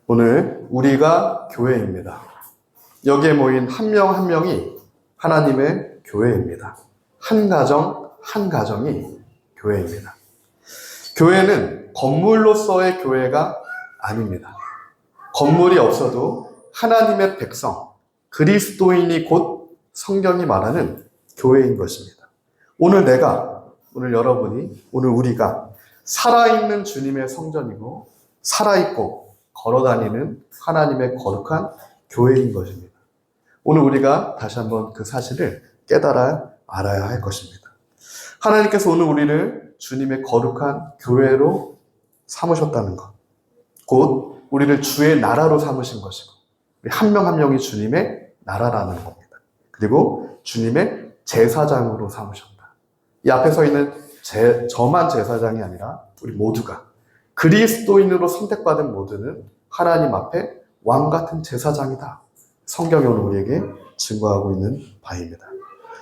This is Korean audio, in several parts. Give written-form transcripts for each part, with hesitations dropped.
오늘 우리가 교회입니다. 여기에 모인 한 명 한 명이 하나님의 교회입니다. 한 가정 한 가정이 교회입니다. 교회는 건물로서의 교회가 아닙니다. 건물이 없어도 하나님의 백성, 그리스도인이 곧 성경이 말하는 교회인 것입니다. 오늘 여러분이, 오늘 우리가 살아있는 주님의 성전이고 살아있고 걸어다니는 하나님의 거룩한 교회인 것입니다. 오늘 우리가 다시 한번 그 사실을 깨달아 알아야 할 것입니다. 하나님께서 오늘 우리를 주님의 거룩한 교회로 삼으셨다는 것, 곧 우리를 주의 나라로 삼으신 것이고 우리 한 명 한 명이 주님의 나라라는 겁니다. 그리고 주님의 제사장으로 삼으셨다. 이 앞에 서 있는 저만 제사장이 아니라 우리 모두가 그리스도인으로 선택받은 모두는 하나님 앞에 왕같은 제사장이다. 성경이 오늘 우리에게 증거하고 있는 바입니다.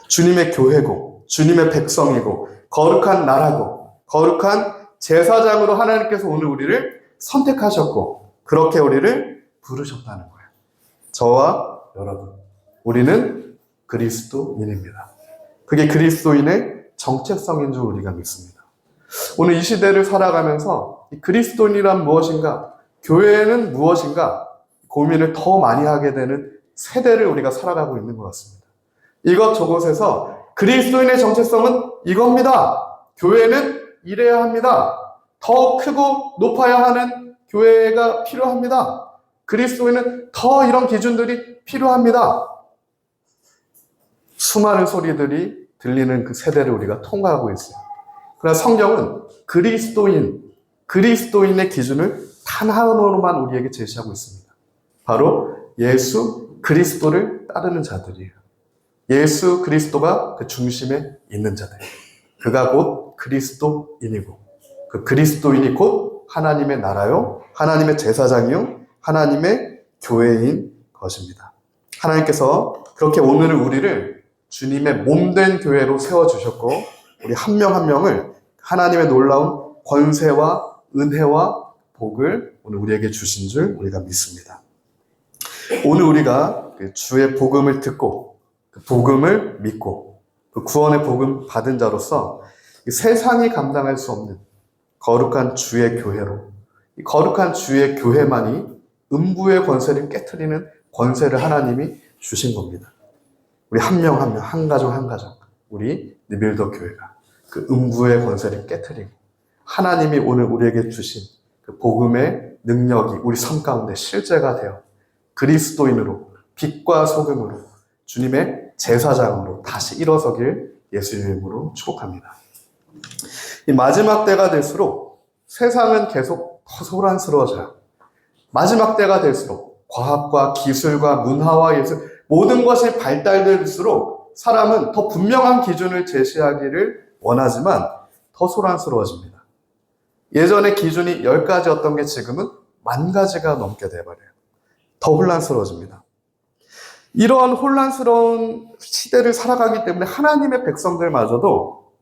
주님의 교회고 주님의 백성이고 거룩한 나라고 거룩한 제사장으로 하나님께서 오늘 우리를 선택하셨고 그렇게 우리를 부르셨다는 거예요. 저와 여러분, 우리는 그리스도인입니다. 그게 그리스도인의 정체성인 줄 우리가 믿습니다. 오늘 이 시대를 살아가면서 이 그리스도인이란 무엇인가, 교회는 무엇인가 고민을 더 많이 하게 되는 세대를 우리가 살아가고 있는 것 같습니다. 이것저것에서 그리스도인의 정체성은 이겁니다. 교회는 이래야 합니다. 더 크고 높아야 하는 교회가 필요합니다. 그리스도인은 더 이런 기준들이 필요합니다. 수많은 소리들이 들리는 그 세대를 우리가 통과하고 있어요. 그러나 성경은 그리스도인의 기준을 단 하나로만 우리에게 제시하고 있습니다. 바로 예수 그리스도를 따르는 자들이에요. 예수 그리스도가 그 중심에 있는 자들. 그가 곧 그리스도인이고 그 그리스도인이 곧 하나님의 나라요, 하나님의 제사장이요, 하나님의 교회인 것입니다. 하나님께서 그렇게 오늘은 우리를 주님의 몸된 교회로 세워주셨고 우리 한 명 한 명을 하나님의 놀라운 권세와 은혜와 복을 오늘 우리에게 주신 줄 우리가 믿습니다. 오늘 우리가 주의 복음을 듣고 그 복음을 믿고 그 구원의 복음 받은 자로서 세상이 감당할 수 없는 거룩한 주의 교회로, 이 거룩한 주의 교회만이 음부의 권세를 깨트리는 권세를 하나님이 주신 겁니다. 우리 한 명 한 명, 한 가정 한 가정, 우리 리빌더 교회가 그 음부의 권세를 깨트리고 하나님이 오늘 우리에게 주신 그 복음의 능력이 우리 삶 가운데 실제가 되어 그리스도인으로 빛과 소금으로 주님의 제사장으로 다시 일어서길 예수님의 이름으로 축복합니다. 이 마지막 때가 될수록 세상은 계속 더 소란스러워져요. 마지막 때가 될수록 과학과 기술과 문화와 예술 모든 것이 발달될수록 사람은 더 분명한 기준을 제시하기를 원하지만 더 소란스러워집니다. 예전에 기준이 10가지였던 게 지금은 10,000가지가 넘게 돼버려요. 더 혼란스러워집니다. 이러한 혼란스러운 시대를 살아가기 때문에 하나님의 백성들마저도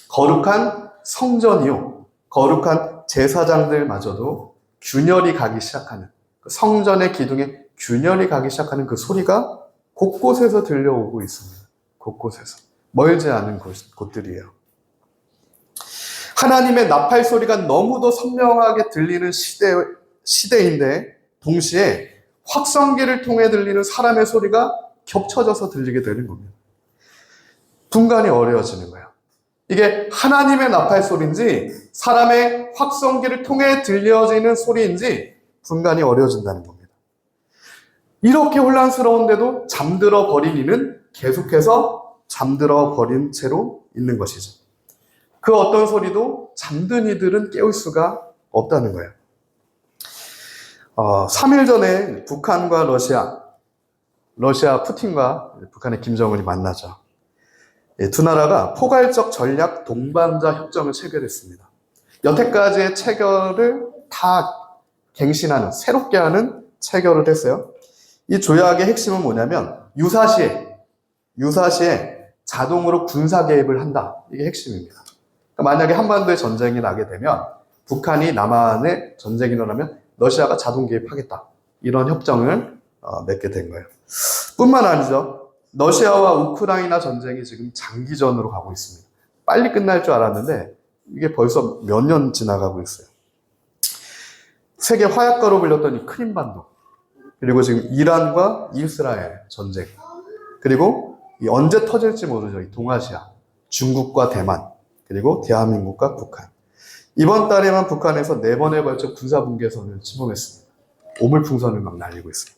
거룩한 성전이요, 거룩한 제사장들마저도 균열이 가기 시작하는, 성전의 기둥에 균열이 가기 시작하는 그 소리가 곳곳에서 들려오고 있습니다. 곳곳에서. 멀지 않은 곳들이에요. 하나님의 나팔 소리가 너무도 선명하게 들리는 시대인데 동시에 확성기를 통해 들리는 사람의 소리가 겹쳐져서 들리게 되는 겁니다. 분간이 어려워지는 거예요. 이게 하나님의 나팔 소리인지 사람의 확성기를 통해 들려지는 소리인지 분간이 어려워진다는 겁니다. 이렇게 혼란스러운데도 잠들어 버린 이는 계속해서 잠들어 버린 채로 있는 것이죠. 그 어떤 소리도 잠든 이들은 깨울 수가 없다는 거예요. 3일 전에 북한과 러시아 푸틴과 북한의 김정은이 만나죠. 두 나라가 포괄적 전략 동반자 협정을 체결했습니다. 여태까지의 체결을 다 갱신하는, 새롭게 하는 체결을 했어요. 이 조약의 핵심은 뭐냐면 유사시에 자동으로 군사 개입을 한다. 이게 핵심입니다. 그러니까 만약에 한반도에 전쟁이 나게 되면 북한이 남한에 전쟁이 일어나면 러시아가 자동 개입하겠다. 이런 협정을 맺게 된 거예요. 뿐만 아니죠. 러시아와 우크라이나 전쟁이 지금 장기전으로 가고 있습니다. 빨리 끝날 줄 알았는데 이게 벌써 몇 년 지나가고 있어요. 세계 화약가로 불렸던 이 크림반도, 그리고 지금 이란과 이스라엘 전쟁, 그리고 언제 터질지 모르죠. 이 동아시아, 중국과 대만, 그리고 대한민국과 북한. 이번 달에만 북한에서 4번에 걸쳐 군사분계선을 침범했습니다. 오물풍선을 막 날리고 있어요.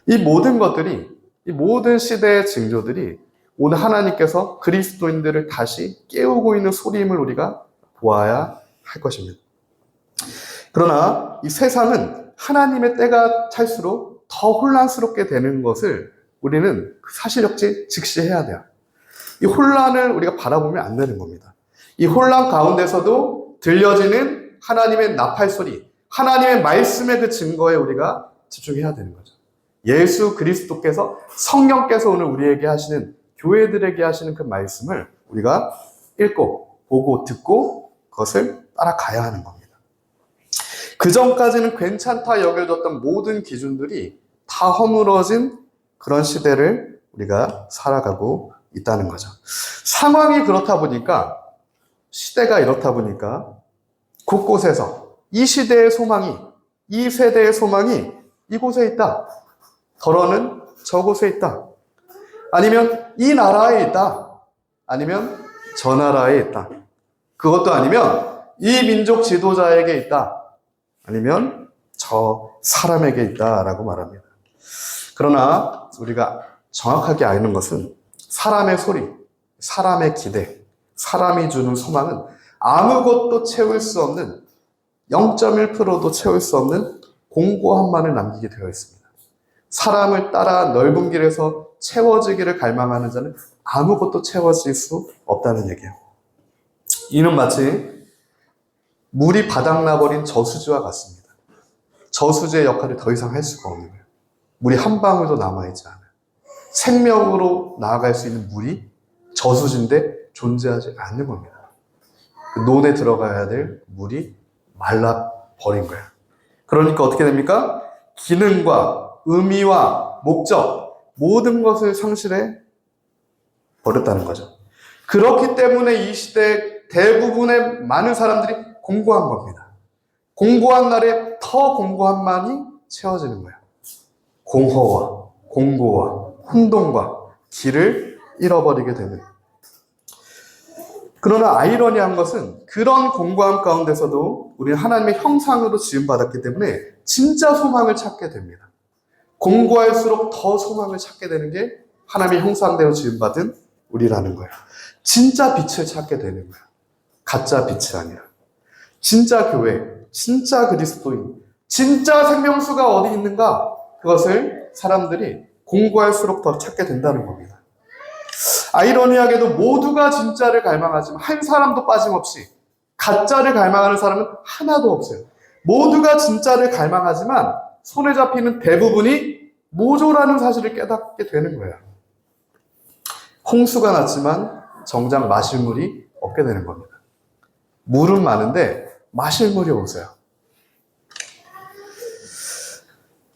이 모든 것들이, 이 모든 시대의 징조들이 오늘 하나님께서 그리스도인들을 다시 깨우고 있는 소리임을 우리가 보아야 할 것입니다. 그러나 이 세상은 하나님의 때가 찰수록 더 혼란스럽게 되는 것을 우리는 사실적지 직시해야 돼요. 이 혼란을 우리가 바라보면 안 되는 겁니다. 이 혼란 가운데서도 들려지는 하나님의 나팔 소리, 하나님의 말씀의 그 증거에 우리가 집중해야 되는 거죠. 예수 그리스도께서, 성령께서 오늘 우리에게 하시는, 교회들에게 하시는 그 말씀을 우리가 읽고 보고 듣고 그것을 따라가야 하는 겁니다. 그 전까지는 괜찮다 여겨졌던 모든 기준들이 다 허물어진 그런 시대를 우리가 살아가고 있다는 거죠. 상황이 그렇다 보니까, 시대가 이렇다 보니까 곳곳에서 이 시대의 소망이, 이 세대의 소망이 이곳에 있다. 더러는 저곳에 있다. 아니면 이 나라에 있다. 아니면 저 나라에 있다. 그것도 아니면 이 민족 지도자에게 있다. 아니면 저 사람에게 있다라고 말합니다. 그러나 우리가 정확하게 아는 것은 사람의 소리, 사람의 기대, 사람이 주는 소망은 아무것도 채울 수 없는, 0.1%도 채울 수 없는 공고함만을 남기게 되어 있습니다. 사람을 따라 넓은 길에서 채워지기를 갈망하는 자는 아무것도 채워질 수 없다는 얘기예요. 이는 마치 물이 바닥나버린 저수지와 같습니다. 저수지의 역할을 더 이상 할 수가 없는 거예요. 물이 한 방울도 남아있지 않아요. 생명으로 나아갈 수 있는 물이 저수지인데 존재하지 않는 겁니다. 그 논에 들어가야 될 물이 말라버린 거예요. 그러니까 어떻게 됩니까? 기능과 의미와 목적, 모든 것을 상실해 버렸다는 거죠. 그렇기 때문에 이 시대 대부분의 많은 사람들이 공고한 겁니다. 공고한 날에 더 공고함만이 채워지는 거예요. 공허와 공고와 혼돈과 길을 잃어버리게 되는. 그러나 아이러니한 것은 그런 공고함 가운데서도 우리는 하나님의 형상으로 지음받았기 때문에 진짜 소망을 찾게 됩니다. 공고할수록 더 소망을 찾게 되는 게 하나님의 형상대로 지음받은 우리라는 거예요. 진짜 빛을 찾게 되는 거예요. 가짜 빛이 아니라. 진짜 교회, 진짜 그리스도인, 진짜 생명수가 어디 있는가? 그것을 사람들이 공고할수록 더 찾게 된다는 겁니다. 아이러니하게도 모두가 진짜를 갈망하지만 한 사람도 빠짐없이 가짜를 갈망하는 사람은 하나도 없어요. 모두가 진짜를 갈망하지만 손에 잡히는 대부분이 모조라는 사실을 깨닫게 되는 거예요. 홍수가 났지만 정작 마실 물이 없게 되는 겁니다. 물은 많은데 마실 물이 없어요.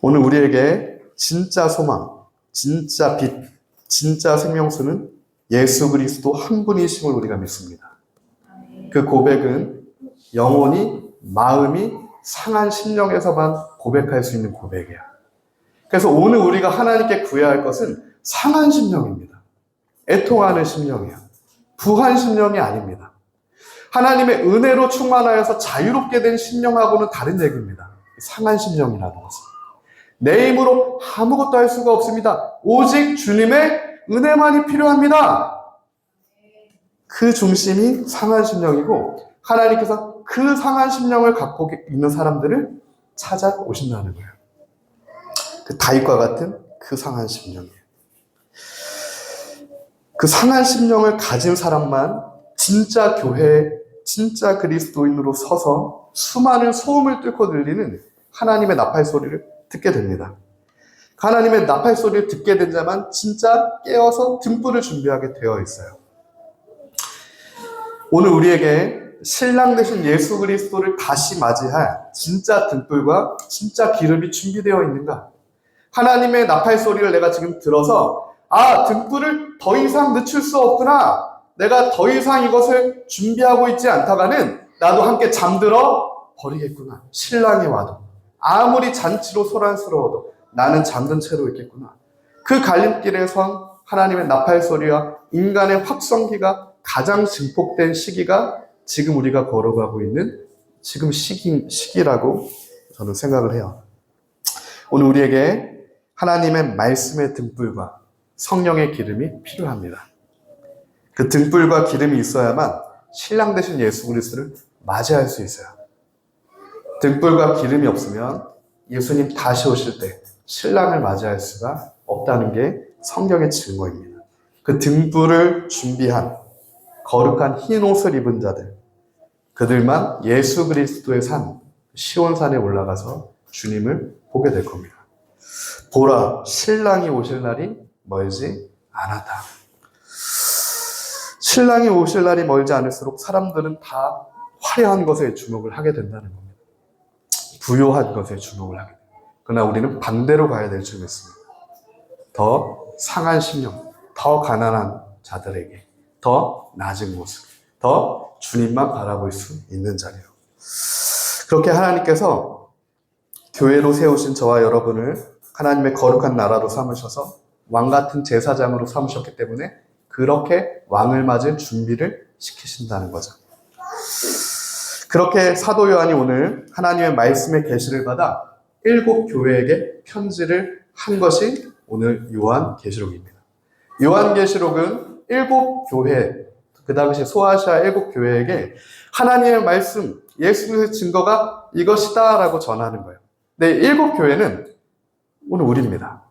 오늘 우리에게 진짜 소망, 진짜 빛, 진짜 생명수는 예수 그리스도 한 분이심을 우리가 믿습니다. 그 고백은 영혼이, 마음이 상한 심령에서만 고백할 수 있는 고백이야. 그래서 오늘 우리가 하나님께 구해야 할 것은 상한 심령입니다. 애통하는 심령이야. 부한 심령이 아닙니다. 하나님의 은혜로 충만하여서 자유롭게 된 심령하고는 다른 얘기입니다. 상한 심령이라는 것은. 내 힘으로 아무것도 할 수가 없습니다. 오직 주님의 은혜만이 필요합니다. 그 중심이 상한 심령이고 하나님께서 그 상한 심령을 갖고 있는 사람들을 찾아오신다는 거예요. 그 다윗과 같은 그 상한 심령이에요. 그 상한 심령을 가진 사람만 진짜 교회, 진짜 그리스도인으로 서서 수많은 소음을 뚫고 들리는 하나님의 나팔 소리를 듣게 됩니다. 하나님의 나팔 소리를 듣게 된 자만 진짜 깨어서 등불을 준비하게 되어 있어요. 오늘 우리에게 신랑 되신 예수 그리스도를 다시 맞이할 진짜 등불과 진짜 기름이 준비되어 있는가? 하나님의 나팔 소리를 내가 지금 들어서 등불을 더 이상 늦출 수 없구나. 내가 더 이상 이것을 준비하고 있지 않다가는 나도 함께 잠들어 버리겠구나. 신랑이 와도 아무리 잔치로 소란스러워도 나는 잠든 채로 있겠구나. 그 갈림길에 선 하나님의 나팔 소리와 인간의 확성기가 가장 증폭된 시기가 지금 우리가 걸어가고 있는 지금 시기라고 저는 생각을 해요. 오늘 우리에게 하나님의 말씀의 등불과 성령의 기름이 필요합니다. 그 등불과 기름이 있어야만 신랑 되신 예수 그리스도를 맞이할 수 있어요. 등불과 기름이 없으면 예수님 다시 오실 때 신랑을 맞이할 수가 없다는 게 성경의 증거입니다. 그 등불을 준비한 거룩한 흰 옷을 입은 자들, 그들만 예수 그리스도의 산 시온산에 올라가서 주님을 보게 될 겁니다. 보라, 신랑이 오실 날이 멀지 않았다. 신랑이 오실 날이 멀지 않을수록 사람들은 다 화려한 것에 주목을 하게 된다는 겁니다. 부요한 것에 주목을 하게 됩니다. 그러나 우리는 반대로 가야 될 줄 믿습니다. 더 상한 심령, 더 가난한 자들에게 더 낮은 모습, 더 주님만 바라볼 수 있는 자리로. 그렇게 하나님께서 교회로 세우신 저와 여러분을 하나님의 거룩한 나라로 삼으셔서 왕같은 제사장으로 삼으셨기 때문에 그렇게 왕을 맞을 준비를 시키신다는 거죠. 그렇게 사도 요한이 오늘 하나님의 말씀의 계시를 받아 7 교회에게 편지를 한 것이 오늘 요한계시록입니다. 요한계시록은 7 교회, 그 당시 소아시아 7 교회에게 하나님의 말씀, 예수의 증거가 이것이다 라고 전하는 거예요. 근데 7 교회는 오늘 우리입니다.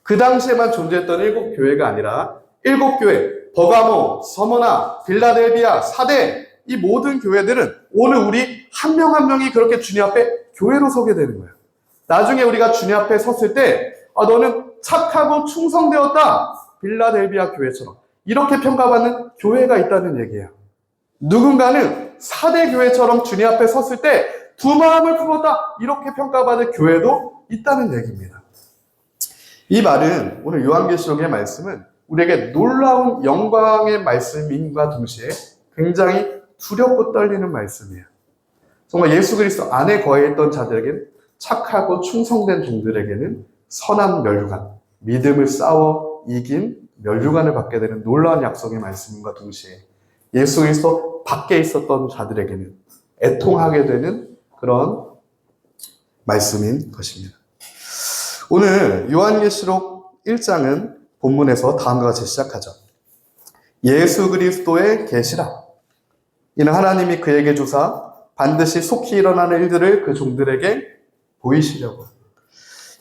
그 당시에만 존재했던 7 교회가 아니라 7 교회, 버가모, 서머나, 빌라델비아, 사대, 이 모든 교회들은 오늘 우리 한 명 한 명이 그렇게 주님 앞에 교회로 서게 되는 거예요. 나중에 우리가 주님 앞에 섰을 때 너는 착하고 충성되었다. 빌라델비아 교회처럼 이렇게 평가받는 교회가 있다는 얘기예요. 누군가는 사대 교회처럼 주님 앞에 섰을 때 두 마음을 품었다. 이렇게 평가받을 교회도 있다는 얘기입니다. 이 말은 오늘 요한계시록의 말씀은 우리에게 놀라운 영광의 말씀인과 동시에 굉장히 두렵고 떨리는 말씀이에요. 정말 예수 그리스도 안에 거해있던 자들에게는 착하고 충성된 종들에게는 선한 멸류관, 믿음을 싸워 이긴 멸류관을 받게 되는 놀라운 약속의 말씀과 동시에 예수 그리스도 밖에 있었던 자들에게는 애통하게 되는 그런 말씀인 것입니다. 오늘 요한계시록 1장은 본문에서 다음과 같이 시작하죠. 예수 그리스도의 계시라. 이는 하나님이 그에게 주사 반드시 속히 일어나는 일들을 그 종들에게 보이시려고.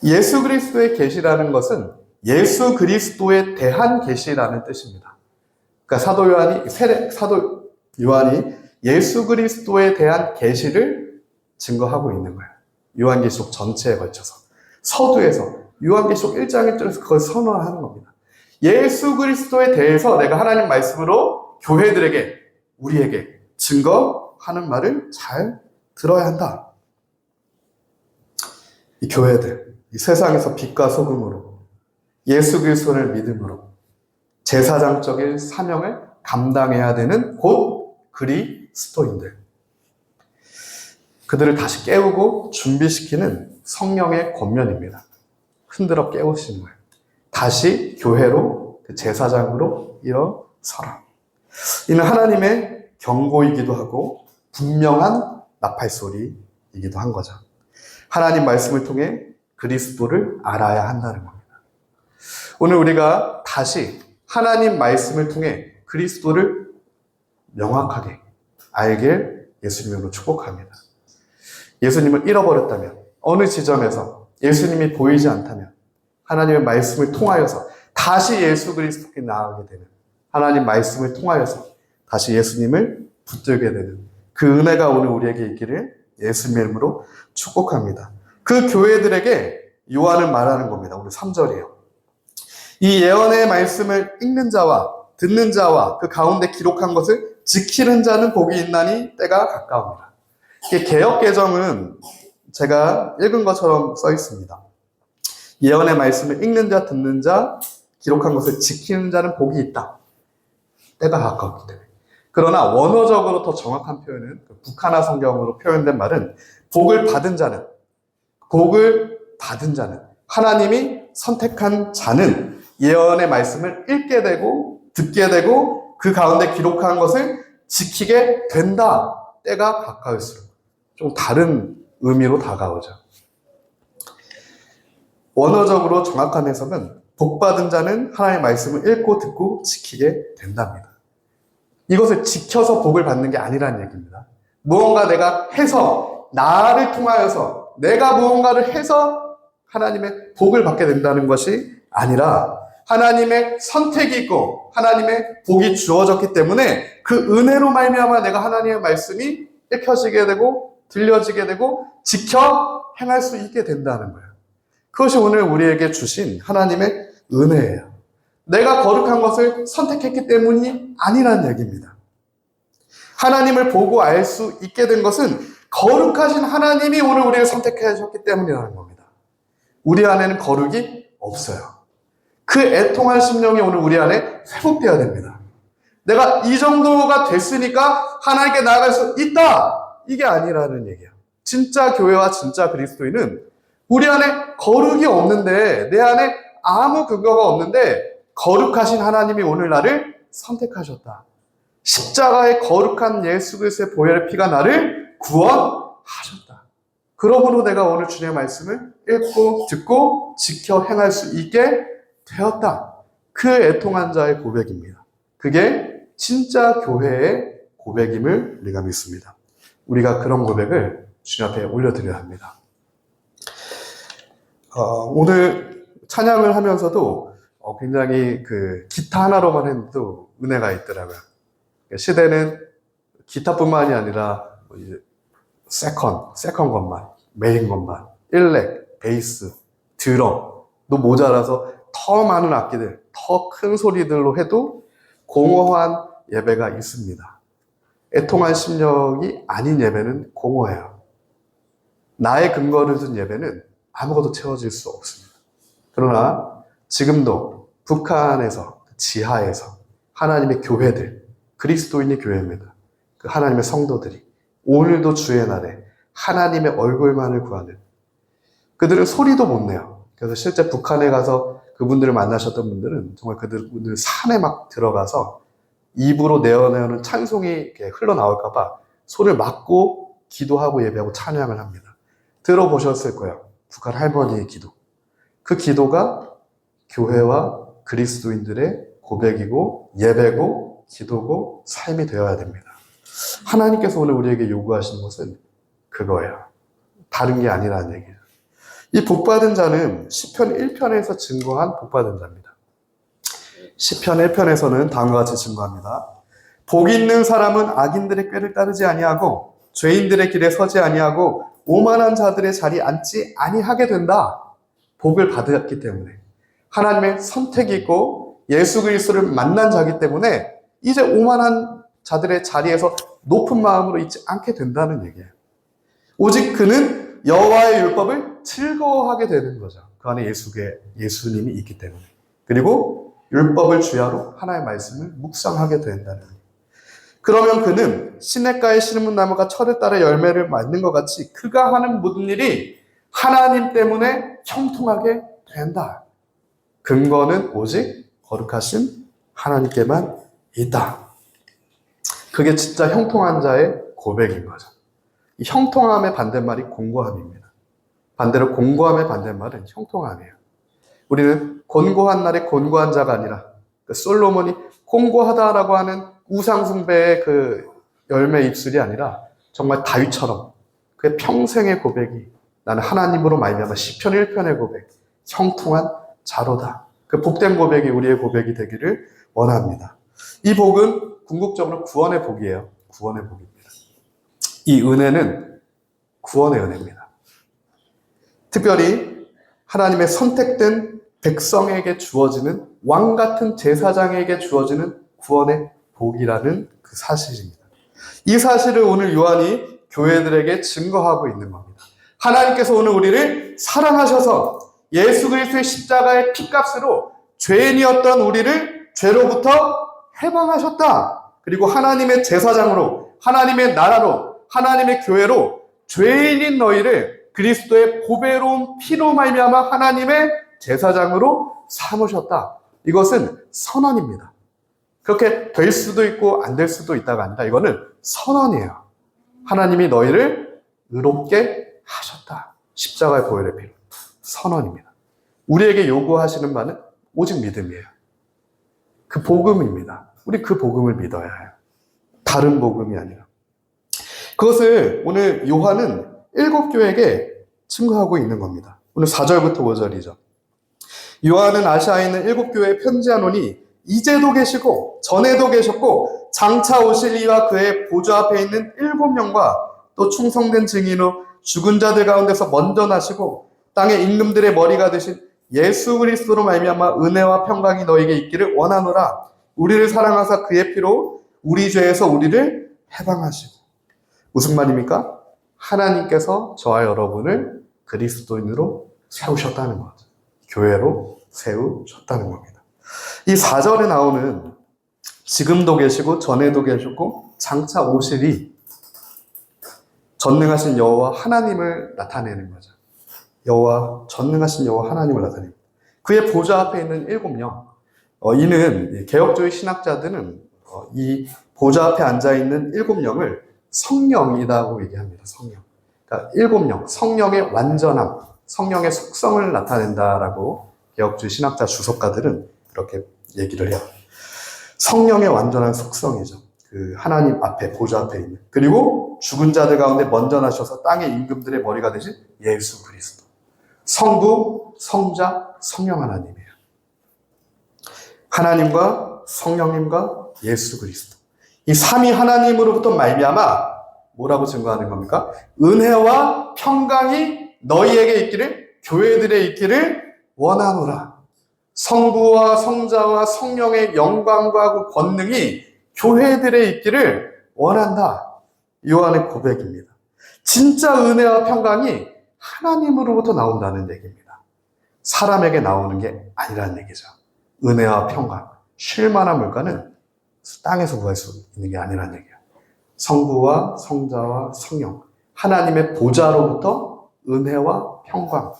예수 그리스도의 계시라는 것은 예수 그리스도에 대한 계시라는 뜻입니다. 그러니까 사도 요한이 예수 그리스도에 대한 계시를 증거하고 있는 거예요. 요한계시록 전체에 걸쳐서. 서두에서 요한계시록 1장 1절에서 그걸 선언하는 겁니다. 예수 그리스도에 대해서 내가 하나님 말씀으로 교회들에게, 우리에게 증거하는 말을 잘 들어야 한다. 이 교회들, 이 세상에서 빛과 소금으로 예수 그리스도를 믿음으로 제사장적인 사명을 감당해야 되는 곧 그리스도인들. 그들을 다시 깨우고 준비시키는 성령의 권면입니다. 흔들어 깨우시는 거예요. 다시 교회로, 제사장으로 일어서라. 이는 하나님의 경고이기도 하고 분명한 나팔소리이기도 한 거죠. 하나님 말씀을 통해 그리스도를 알아야 한다는 겁니다. 오늘 우리가 다시 하나님 말씀을 통해 그리스도를 명확하게 알길 예수님으로 축복합니다. 예수님을 잃어버렸다면, 어느 지점에서 예수님이 보이지 않다면 하나님의 말씀을 통하여서 다시 예수 그리스도께 나아가게 되는, 하나님 말씀을 통하여서 다시 예수님을 붙들게 되는 그 은혜가 오늘 우리에게 있기를 예수님의 이름으로 축복합니다. 그 교회들에게 요한은 말하는 겁니다. 오늘 3절이에요. 이 예언의 말씀을 읽는 자와 듣는 자와 그 가운데 기록한 것을 지키는 자는 복이 있나니 때가 가까웁니다. 이게 개역 개정은 제가 읽은 것처럼 써 있습니다. 예언의 말씀을 읽는 자, 듣는 자, 기록한 것을 지키는 자는 복이 있다. 때가 가까웠기 때문에. 그러나 원어적으로 더 정확한 표현은 북한화 성경으로 표현된 말은 복을 받은 자는, 하나님이 선택한 자는 예언의 말씀을 읽게 되고 듣게 되고 그 가운데 기록한 것을 지키게 된다. 때가 가까울수록. 좀 다른 의미로 다가오죠. 원어적으로 정확한 해석은 복받은 자는 하나님의 말씀을 읽고 듣고 지키게 된답니다. 이것을 지켜서 복을 받는 게 아니라는 얘기입니다. 무언가 내가 해서, 나를 통하여서, 내가 무언가를 해서 하나님의 복을 받게 된다는 것이 아니라 하나님의 선택이 있고 하나님의 복이 주어졌기 때문에 그 은혜로 말미암아 내가 하나님의 말씀이 읽혀지게 되고 들려지게 되고 지켜 행할 수 있게 된다는 거예요. 그것이 오늘 우리에게 주신 하나님의 은혜예요. 내가 거룩한 것을 선택했기 때문이 아니라는 얘기입니다. 하나님을 보고 알 수 있게 된 것은 거룩하신 하나님이 오늘 우리를 선택하셨기 때문이라는 겁니다. 우리 안에는 거룩이 없어요. 그 애통한 심령이 오늘 우리 안에 회복되어야 됩니다. 내가 이 정도가 됐으니까 하나님께 나아갈 수 있다! 이게 아니라는 얘기예요. 진짜 교회와 진짜 그리스도인은 우리 안에 거룩이 없는데, 내 안에 아무 근거가 없는데 거룩하신 하나님이 오늘 나를 선택하셨다. 십자가의 거룩한 예수 그리스도의 보혈의 피가 나를 구원하셨다. 그러므로 내가 오늘 주님의 말씀을 읽고 듣고 지켜 행할 수 있게 되었다. 그 애통한 자의 고백입니다. 그게 진짜 교회의 고백임을 우리가 믿습니다. 우리가 그런 고백을 주님 앞에 올려드려야 합니다. 오늘 찬양을 하면서도 굉장히 그 기타 하나로만 해도 은혜가 있더라고요. 시대는 기타뿐만이 아니라 세컨 것만, 메인 것만, 일렉, 베이스, 드럼도 모자라서 더 많은 악기들, 더 큰 소리들로 해도 공허한 예배가 있습니다. 애통한 심령이 아닌 예배는 공허해요. 나의 근거를 둔 예배는 아무것도 채워질 수 없습니다. 그러나 지금도 북한에서, 지하에서 하나님의 교회들, 그리스도인의 교회입니다. 그 하나님의 성도들이 오늘도 주의 날에 하나님의 얼굴만을 구하는, 그들은 소리도 못 내요. 그래서 실제 북한에 가서 그분들을 만나셨던 분들은 정말 그분들 산에 막 들어가서 입으로 내어내는 찬송이 흘러나올까봐 손을 막고 기도하고 예배하고 찬양을 합니다. 들어보셨을 거예요. 북한 할머니의 기도. 그 기도가 교회와 그리스도인들의 고백이고 예배고 기도고 삶이 되어야 됩니다. 하나님께서 오늘 우리에게 요구하시는 것은 그거예요. 다른 게 아니라는 얘기예요. 이 복받은 자는 시편 1편에서 증거한 복받은 자입니다. 시편 1편에서는 다음과 같이 증거합니다. 복 있는 사람은 악인들의 꾀를 따르지 아니하고 죄인들의 길에 서지 아니하고 오만한 자들의 자리에 앉지 아니하게 된다. 복을 받았기 때문에, 하나님의 선택이 있고 예수 그리스도를 만난 자기 때문에 이제 오만한 자들의 자리에서 높은 마음으로 있지 않게 된다는 얘기예요. 오직 그는 여호와의 율법을 즐거워하게 되는 거죠. 그 안에 예수님이 있기 때문에. 그리고 율법을 주야로 하나님의 말씀을 묵상하게 된다는 거예요. 그러면 그는 시냇가에 심은 나무가 철에 따라 열매를 맺는 것 같이 그가 하는 모든 일이 하나님 때문에 형통하게 된다. 근거는 오직 거룩하신 하나님께만 있다. 그게 진짜 형통한 자의 고백인 거죠. 이 형통함의 반대말이 공고함입니다. 반대로 공고함의 반대말은 형통함이에요. 우리는 곤고한 날에 곤고한 자가 아니라 솔로몬이 공고하다라고 하는 우상숭배의 그 열매 입술이 아니라 정말 다윗처럼 그의 평생의 고백이 나는 하나님으로 말미암아 시편 1편의 고백, 형통한 자로다. 그 복된 고백이 우리의 고백이 되기를 원합니다. 이 복은 궁극적으로 구원의 복이에요. 구원의 복입니다. 이 은혜는 구원의 은혜입니다. 특별히 하나님의 선택된 백성에게 주어지는 왕 같은 제사장에게 주어지는 구원의 복이라는 그 사실입니다. 이 사실을 오늘 요한이 교회들에게 증거하고 있는 겁니다. 하나님께서 오늘 우리를 사랑하셔서 예수 그리스도의 십자가의 피값으로 죄인이었던 우리를 죄로부터 해방하셨다. 그리고 하나님의 제사장으로, 하나님의 나라로, 하나님의 교회로 죄인인 너희를 그리스도의 보배로운 피로 말미암아 하나님의 제사장으로 삼으셨다. 이것은 선언입니다. 그렇게 될 수도 있고 안 될 수도 있다가 아니라 이거는 선언이에요. 하나님이 너희를 의롭게 하셨다. 십자가의 보혈의 피로. 선언입니다. 우리에게 요구하시는 바는 오직 믿음이에요. 그 복음입니다. 우리 그 복음을 믿어야 해요. 다른 복음이 아니라. 그것을 오늘 요한은 7교회에게 증거하고 있는 겁니다. 오늘 4절부터 5절이죠. 요한은 아시아에 있는 7교회에 편지하노니 이제도 계시고 전에도 계셨고 장차 오실 이와 그의 보좌 앞에 있는 7명과 또 충성된 증인으로 죽은 자들 가운데서 먼저 나시고 땅의 임금들의 머리가 되신 예수 그리스도로 말미암아 은혜와 평강이 너에게 있기를 원하노라. 우리를 사랑하사 그의 피로 우리 죄에서 우리를 해방하시고. 무슨 말입니까? 하나님께서 저와 여러분을 그리스도인으로 세우셨다는 거죠. 교회로 세우셨다는 겁니다. 이 4절에 나오는 지금도 계시고 전에도 계셨고 장차 오시리, 전능하신 여호와 하나님을 나타내는 거죠. 전능하신 여호와 하나님을 나타냅니다. 그의 보좌 앞에 있는 7명. 이는 개혁주의 신학자들은 이 보좌 앞에 앉아있는 7명을 성령이라고 얘기합니다. 성령. 그러니까 7명, 성령의 완전함, 성령의 속성을 나타낸다라고 개혁주의 신학자 주석가들은 그렇게 얘기를 해요. 성령의 완전한 속성이죠. 그 하나님 앞에, 보좌 앞에 있는. 그리고 죽은 자들 가운데 먼저 나셔서 땅의 임금들의 머리가 되신 예수 그리스도. 성부, 성자, 성령 하나님이에요. 하나님과 성령님과 예수 그리스도. 이 삼위 하나님으로부터 말미암아 뭐라고 증거하는 겁니까? 은혜와 평강이 너희에게 있기를, 교회들에 있기를 원하노라. 성부와 성자와 성령의 영광과 그 권능이 교회들에 있기를 원한다. 요한의 고백입니다. 진짜 은혜와 평강이 하나님으로부터 나온다는 얘기입니다. 사람에게 나오는 게 아니라는 얘기죠. 은혜와 평강, 쉴 만한 물가는 땅에서 구할 수 있는 게 아니라는 얘기예요. 성부와 성자와 성령, 하나님의 보좌로부터 은혜와 평강,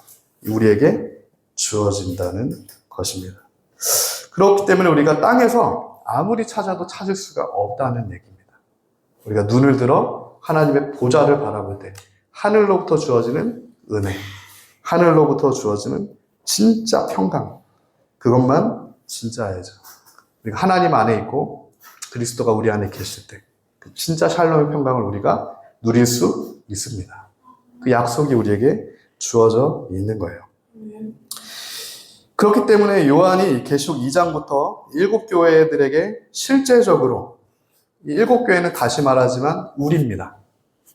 우리에게 주어진다는 것입니다. 그렇기 때문에 우리가 땅에서 아무리 찾아도 찾을 수가 없다는 얘기입니다. 우리가 눈을 들어 하나님의 보좌를 바라볼 때 하늘로부터 주어지는 은혜, 하늘로부터 주어지는 진짜 평강, 그것만 진짜이죠. 우리가 하나님 안에 있고 그리스도가 우리 안에 계실 때 그 진짜 샬롬의 평강을 우리가 누릴 수 있습니다. 그 약속이 우리에게 주어져 있는 거예요. 그렇기 때문에 요한이 계시록 2장부터 7교회들에게 실제적으로, 이 7교회는 다시 말하지만 우리입니다.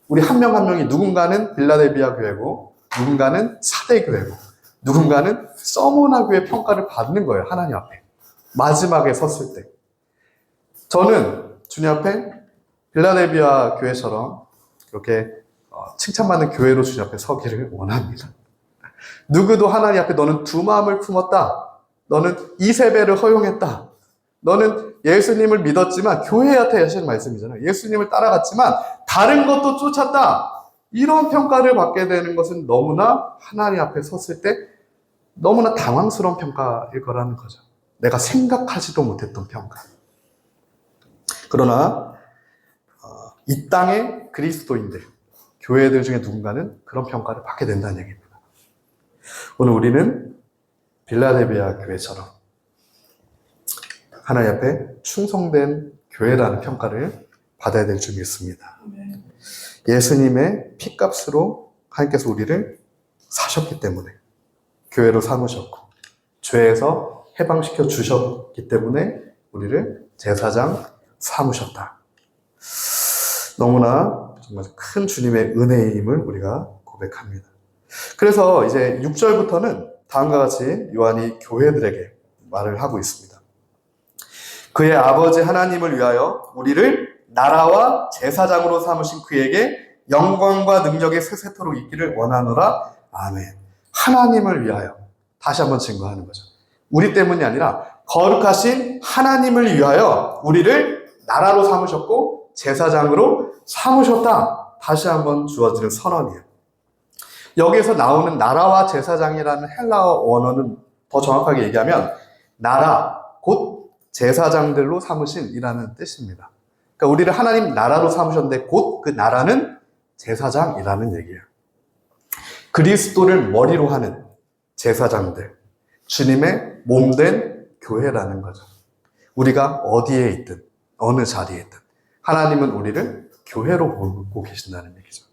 우리 한 명 한 명이 누군가는 빌라델비아 교회고, 누군가는 사대 교회고, 누군가는 서모나 교회 평가를 받는 거예요. 하나님 앞에. 마지막에 섰을 때. 저는 주님 앞에 빌라델비아 교회처럼 그렇게 칭찬받는 교회로 주님 앞에 서기를 원합니다. 누구도 하나님 앞에 너는 두 마음을 품었다. 너는 이세벨을 허용했다. 너는 예수님을 믿었지만, 교회한테 하시는 말씀이잖아요. 예수님을 따라갔지만 다른 것도 쫓았다. 이런 평가를 받게 되는 것은 너무나 하나님 앞에 섰을 때 너무나 당황스러운 평가일 거라는 거죠. 내가 생각하지도 못했던 평가. 그러나 이 땅의 그리스도인들, 교회들 중에 누군가는 그런 평가를 받게 된다는 얘기입니다. 오늘 우리는 빌라델비아 교회처럼 하나님 앞에 충성된 교회라는 평가를 받아야 될 줄 믿습니다. 예수님의 피값으로 하나님께서 우리를 사셨기 때문에, 교회로 삼으셨고 죄에서 해방시켜 주셨기 때문에 우리를 제사장 삼으셨다. 너무나 정말 큰 주님의 은혜임을 우리가 고백합니다. 그래서 이제 6절부터는 다음과 같이 요한이 교회들에게 말을 하고 있습니다. 그의 아버지 하나님을 위하여 우리를 나라와 제사장으로 삼으신 그에게 영광과 능력이 세세토록 있기를 원하노라. 아멘. 하나님을 위하여. 다시 한번 증거하는 거죠. 우리 때문이 아니라 거룩하신 하나님을 위하여 우리를 나라로 삼으셨고 제사장으로 삼으셨다. 다시 한번 주어지는 선언이에요. 여기에서 나오는 나라와 제사장이라는 헬라어 원어는 더 정확하게 얘기하면 나라, 곧 제사장들로 삼으신이라는 뜻입니다. 그러니까 우리를 하나님 나라로 삼으셨는데 곧 그 나라는 제사장이라는 얘기예요. 그리스도를 머리로 하는 제사장들, 주님의 몸된 교회라는 거죠. 우리가 어디에 있든 어느 자리에 있든 하나님은 우리를 교회로 보고 계신다는 얘기죠.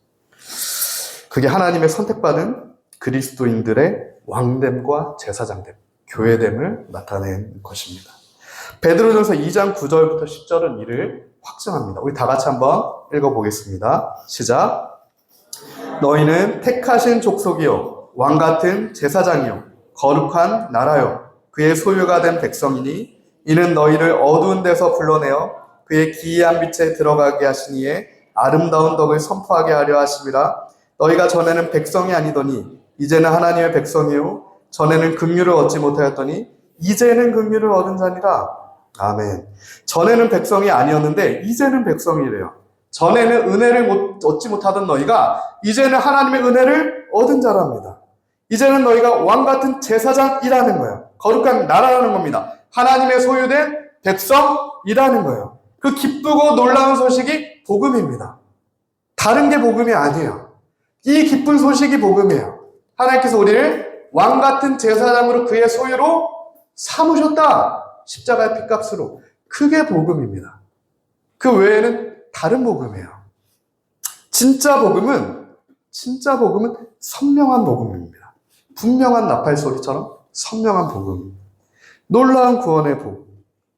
그게 하나님의 선택받은 그리스도인들의 왕됨과 제사장됨, 교회됨을 나타낸 것입니다. 베드로전서 2장 9절부터 10절은 이를 확증합니다. 우리 다 같이 한번 읽어보겠습니다. 시작. 너희는 택하신 족속이요 왕같은 제사장이요 거룩한 나라요 그의 소유가 된 백성이니 이는 너희를 어두운 데서 불러내어 그의 기이한 빛에 들어가게 하시니에 아름다운 덕을 선포하게 하려 하심이라. 너희가 전에는 백성이 아니더니 이제는 하나님의 백성이요 전에는 긍휼을 얻지 못하였더니 이제는 긍휼을 얻은 자니라. 아멘. 전에는 백성이 아니었는데 이제는 백성이래요. 전에는 은혜를 얻지 못하던 너희가 이제는 하나님의 은혜를 얻은 자랍니다. 이제는 너희가 왕같은 제사장이라는 거예요. 거룩한 나라라는 겁니다. 하나님의 소유된 백성이라는 거예요. 그 기쁘고 놀라운 소식이 복음입니다. 다른 게 복음이 아니에요. 이 기쁜 소식이 복음이에요. 하나님께서 우리를 왕같은 제사장으로 그의 소유로 삼으셨다. 십자가의 핏값으로. 그게 복음입니다. 그 외에는 다른 복음이에요. 진짜 복음은 선명한 복음입니다. 분명한 나팔 소리처럼 선명한 복음. 놀라운 구원의 복음.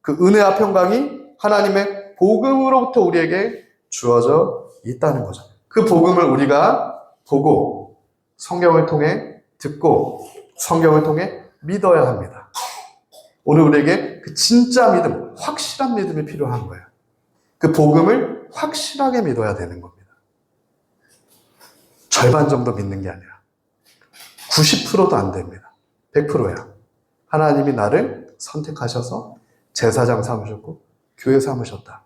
그 은혜와 평강이 하나님의 복음으로부터 우리에게 주어져 있다는 거죠. 그 복음을 우리가 보고 성경을 통해 듣고 성경을 통해 믿어야 합니다. 오늘 우리에게 그 진짜 믿음, 확실한 믿음이 필요한 거예요. 그 복음을 확실하게 믿어야 되는 겁니다. 절반 정도 믿는 게 아니라 90%도 안 됩니다. 100%야. 하나님이 나를 선택하셔서 제사장 삼으셨고 교회 삼으셨다.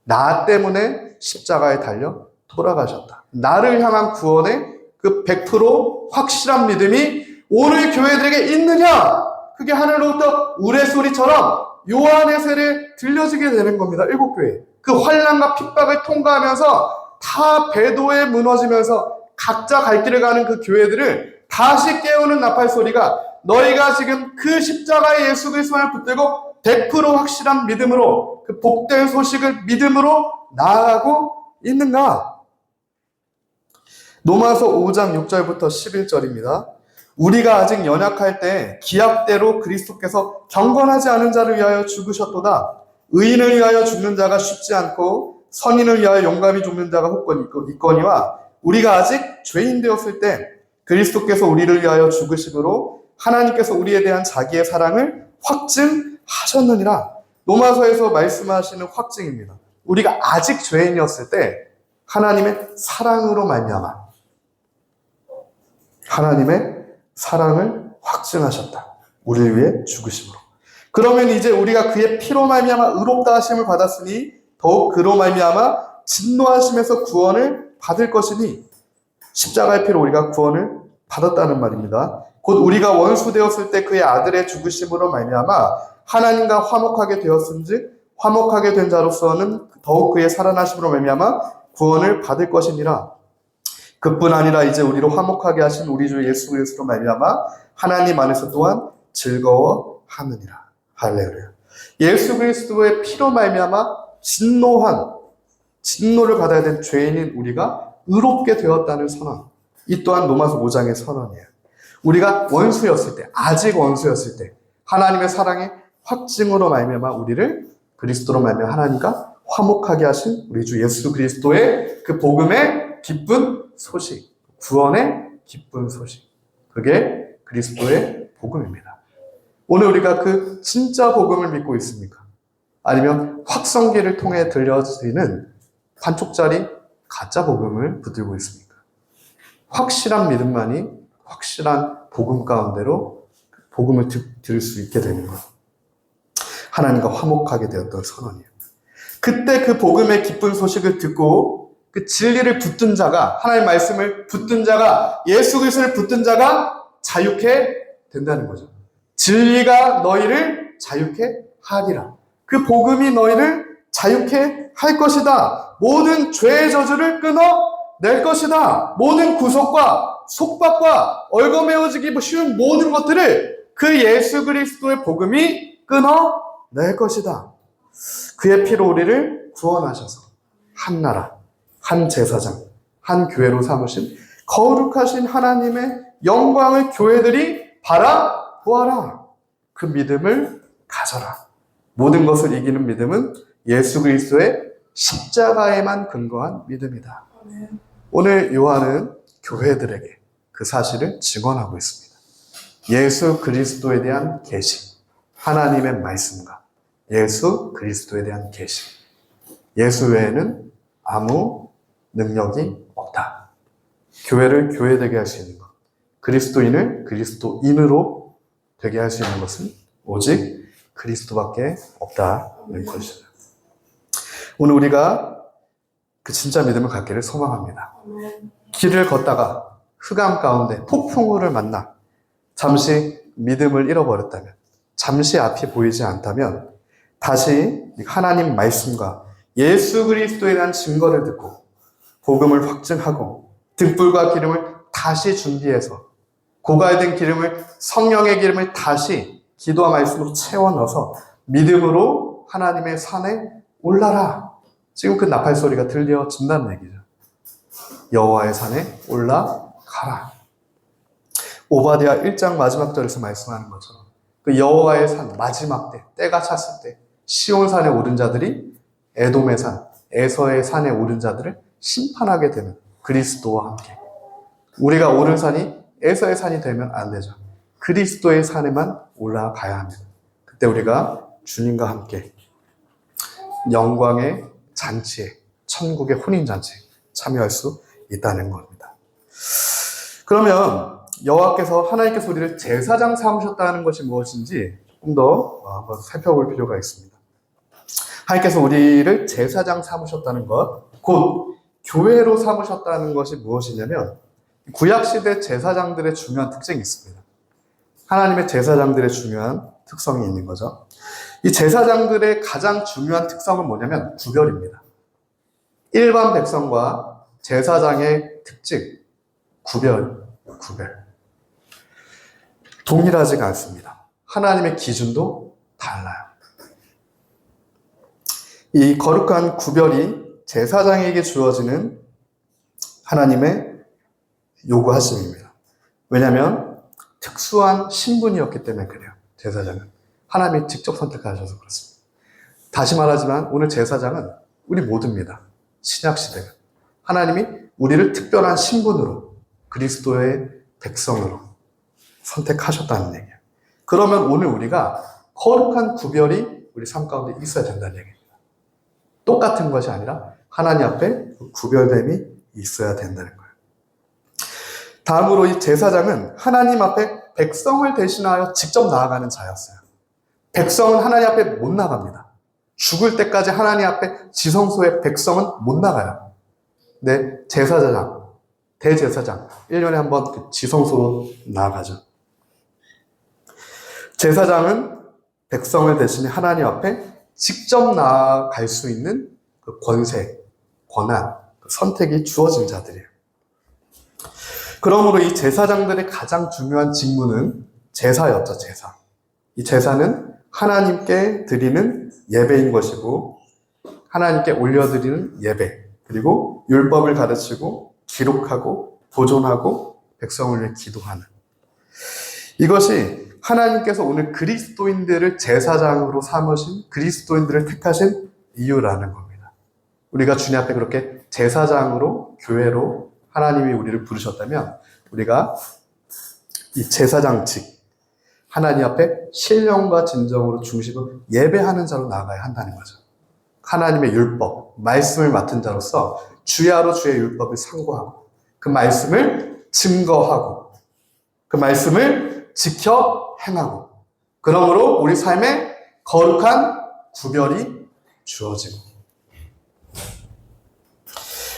나 때문에 십자가에 달려 돌아가셨다. 나를 향한 구원의 그 100% 확실한 믿음이 오늘 교회들에게 있느냐? 그게 하늘로부터 우레소리처럼 요한의 세례 들려지게 되는 겁니다. 7교회. 그 환난과 핍박을 통과하면서 다 배도에 무너지면서 각자 갈 길을 가는 그 교회들을 다시 깨우는 나팔 소리가 너희가 지금 그 십자가의 예수 그리스도를 붙들고 100% 확실한 믿음으로 그 복된 소식을 믿음으로 나아가고 있는가? 로마서 5장 6절부터 11절입니다. 우리가 아직 연약할 때 기약대로 그리스도께서 경건하지 않은 자를 위하여 죽으셨도다. 의인을 위하여 죽는 자가 쉽지 않고 선인을 위하여 용감히 죽는 자가 혹 있거니와 우리가 아직 죄인 되었을 때 그리스도께서 우리를 위하여 죽으심으로 하나님께서 우리에 대한 자기의 사랑을 확증하셨느니라. 로마서에서 말씀하시는 확증입니다. 우리가 아직 죄인이었을 때 하나님의 사랑으로 말미암아 하나님의 사랑을 확증하셨다. 우리를 위해 죽으심으로. 그러면 이제 우리가 그의 피로 말미암아 의롭다 하심을 받았으니 더욱 그로 말미암아 진노하심에서 구원을 받을 것이니 십자가의 피로 우리가 구원을 받았다는 말입니다. 곧 우리가 원수 되었을 때 그의 아들의 죽으심으로 말미암아 하나님과 화목하게 되었은즉 화목하게 된 자로서는 더욱 그의 살아나심으로 말미암아 구원을 받을 것이니라. 그뿐 아니라 이제 우리로 화목하게 하신 우리 주 예수 그리스도로 말미암아 하나님 안에서 또한 즐거워하느니라. 할렐루야. 예수 그리스도의 피로 말미암아 진노를 받아야 된 죄인인 우리가 의롭게 되었다는 선언. 이 또한 로마서 5장의 선언이에요. 우리가 원수였을 때, 아직 원수였을 때 하나님의 사랑의 확증으로 말미암아 우리를 그리스도로 말미암아 하나님과 화목하게 하신 우리 주 예수 그리스도의 그 복음의 기쁜 소식, 구원의 기쁜 소식. 그게 그리스도의 복음입니다. 오늘 우리가 그 진짜 복음을 믿고 있습니까? 아니면 확성기를 통해 들려지는 반쪽짜리 가짜 복음을 붙들고 있습니까? 확실한 믿음만이 확실한 복음 가운데로 복음을 들을 수 있게 되는 것. 하나님과 화목하게 되었던 선언이에요. 그때 그 복음의 기쁜 소식을 듣고 그 진리를 붙든 자가, 하나님의 말씀을 붙든 자가, 예수 그리스도를 붙든 자가 자유케 된다는 거죠. 진리가 너희를 자유케 하리라. 그 복음이 너희를 자유케 할 것이다. 모든 죄의 저주를 끊어낼 것이다. 모든 구속과 속박과 얽어매어지기 쉬운 모든 것들을 그 예수 그리스도의 복음이 끊어낼 것이다. 그의 피로 우리를 구원하셔서 한 나라, 한 제사장, 한 교회로 삼으신 거룩하신 하나님의 영광을 교회들이 바라보아라. 그 믿음을 가져라. 모든 것을 이기는 믿음은 예수 그리스도의 십자가에만 근거한 믿음이다. 오늘 요한은 교회들에게 그 사실을 증언하고 있습니다. 예수 그리스도에 대한 계시, 하나님의 말씀과 예수 그리스도에 대한 계시. 예수 외에는 아무 능력이 없다. 교회를 교회되게 할 수 있는 것, 그리스도인을 그리스도인으로 되게 할 수 있는 것은 오직 그리스도밖에 없다는 것이죠. 오늘 우리가 그 진짜 믿음을 갖기를 소망합니다. 길을 걷다가 흑암 가운데 폭풍우를 만나 잠시 믿음을 잃어버렸다면, 잠시 앞이 보이지 않다면 다시 하나님 말씀과 예수 그리스도에 대한 증거를 듣고 복음을 확증하고 등불과 기름을 다시 준비해서 고갈된 기름을, 성령의 기름을 다시 기도와 말씀으로 채워 넣어서 믿음으로 하나님의 산에 올라라. 지금 그 나팔 소리가 들려진다는 얘기죠. 여호와의 산에 올라가라. 오바댜 1장 마지막 절에서 말씀하는 것처럼 그 여호와의 산 마지막 때가 찼을 때 시온산에 오른 자들이 에돔의 산, 에서의 산에 오른 자들을 심판하게 되는 그리스도와 함께, 우리가 오른 산이 에서의 산이 되면 안 되죠. 그리스도의 산에만 올라가야 합니다. 그때 우리가 주님과 함께 영광의 잔치에, 천국의 혼인잔치에 참여할 수 있다는 겁니다. 그러면 여호와께서, 하나님께서 우리를 제사장 삼으셨다는 것이 무엇인지 조금 더 한번 살펴볼 필요가 있습니다. 하나님께서 우리를 제사장 삼으셨다는 것, 곧 교회로 삼으셨다는 것이 무엇이냐면, 구약시대 제사장들의 중요한 특징이 있습니다. 하나님의 제사장들의 중요한 특성이 있는 거죠. 이 제사장들의 가장 중요한 특성은 뭐냐면 구별입니다. 일반 백성과 제사장의 특징, 구별. 동일하지가 않습니다. 하나님의 기준도 달라요. 이 거룩한 구별이 제사장에게 주어지는 하나님의 요구하심입니다. 왜냐하면 특수한 신분이었기 때문에 그래요. 제사장은 하나님이 직접 선택하셔서 그렇습니다. 다시 말하지만 오늘 제사장은 우리 모두입니다. 신약시대가 하나님이 우리를 특별한 신분으로, 그리스도의 백성으로 선택하셨다는 얘기예요. 그러면 오늘 우리가 거룩한 구별이 우리 삶 가운데 있어야 된다는 얘기입니다. 똑같은 것이 아니라 하나님 앞에 구별됨이 있어야 된다는 거예요. 다음으로 이 제사장은 하나님 앞에 백성을 대신하여 직접 나아가는 자였어요. 백성은 하나님 앞에 못 나갑니다. 죽을 때까지 하나님 앞에 지성소에 백성은 못 나가요. 근데 제사장, 대제사장 1년에 한 번 그 지성소로 나아가죠. 제사장은 백성을 대신해 하나님 앞에 직접 나아갈 수 있는 그 권세, 권한, 그 선택이 주어진 자들이에요. 그러므로 이 제사장들의 가장 중요한 직무는 제사였죠, 제사. 이 제사는 하나님께 드리는 예배인 것이고, 하나님께 올려드리는 예배, 그리고 율법을 가르치고 기록하고 보존하고 백성을 위해 기도하는, 이것이 하나님께서 오늘 그리스도인들을 제사장으로 삼으신, 그리스도인들을 택하신 이유라는 겁니다. 우리가 주님 앞에 그렇게 제사장으로, 교회로 하나님이 우리를 부르셨다면 우리가 이 제사장직, 하나님 앞에 신령과 진정으로 중심으로 예배하는 자로 나아가야 한다는 거죠. 하나님의 율법, 말씀을 맡은 자로서 주야로 주의 율법을 상고하고 그 말씀을 증거하고 그 말씀을 지켜 행하고 그러므로 우리 삶에 거룩한 구별이 주어지고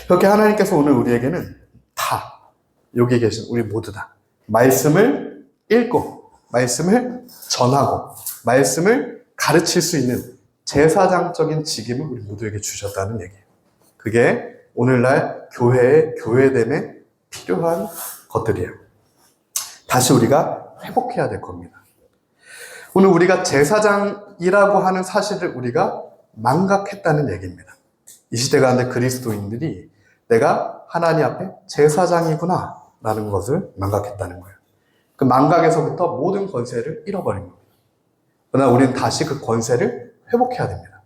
그렇게 하나님께서 오늘 우리에게는 다 여기 계신 우리 모두 다 말씀을 읽고 말씀을 전하고 말씀을 가르칠 수 있는 제사장적인 직임을 우리 모두에게 주셨다는 얘기예요. 그게 오늘날 교회의 교회됨에 필요한 것들이에요. 다시 우리가 회복해야 될 겁니다. 오늘 우리가 제사장이라고 하는 사실을 우리가 망각했다는 얘기입니다. 이 시대 가운데 그리스도인들이 내가 하나님 앞에 제사장이구나 라는 것을 망각했다는 거예요. 그 망각에서부터 모든 권세를 잃어버린 겁니다. 그러나 우리는 다시 그 권세를 회복해야 됩니다.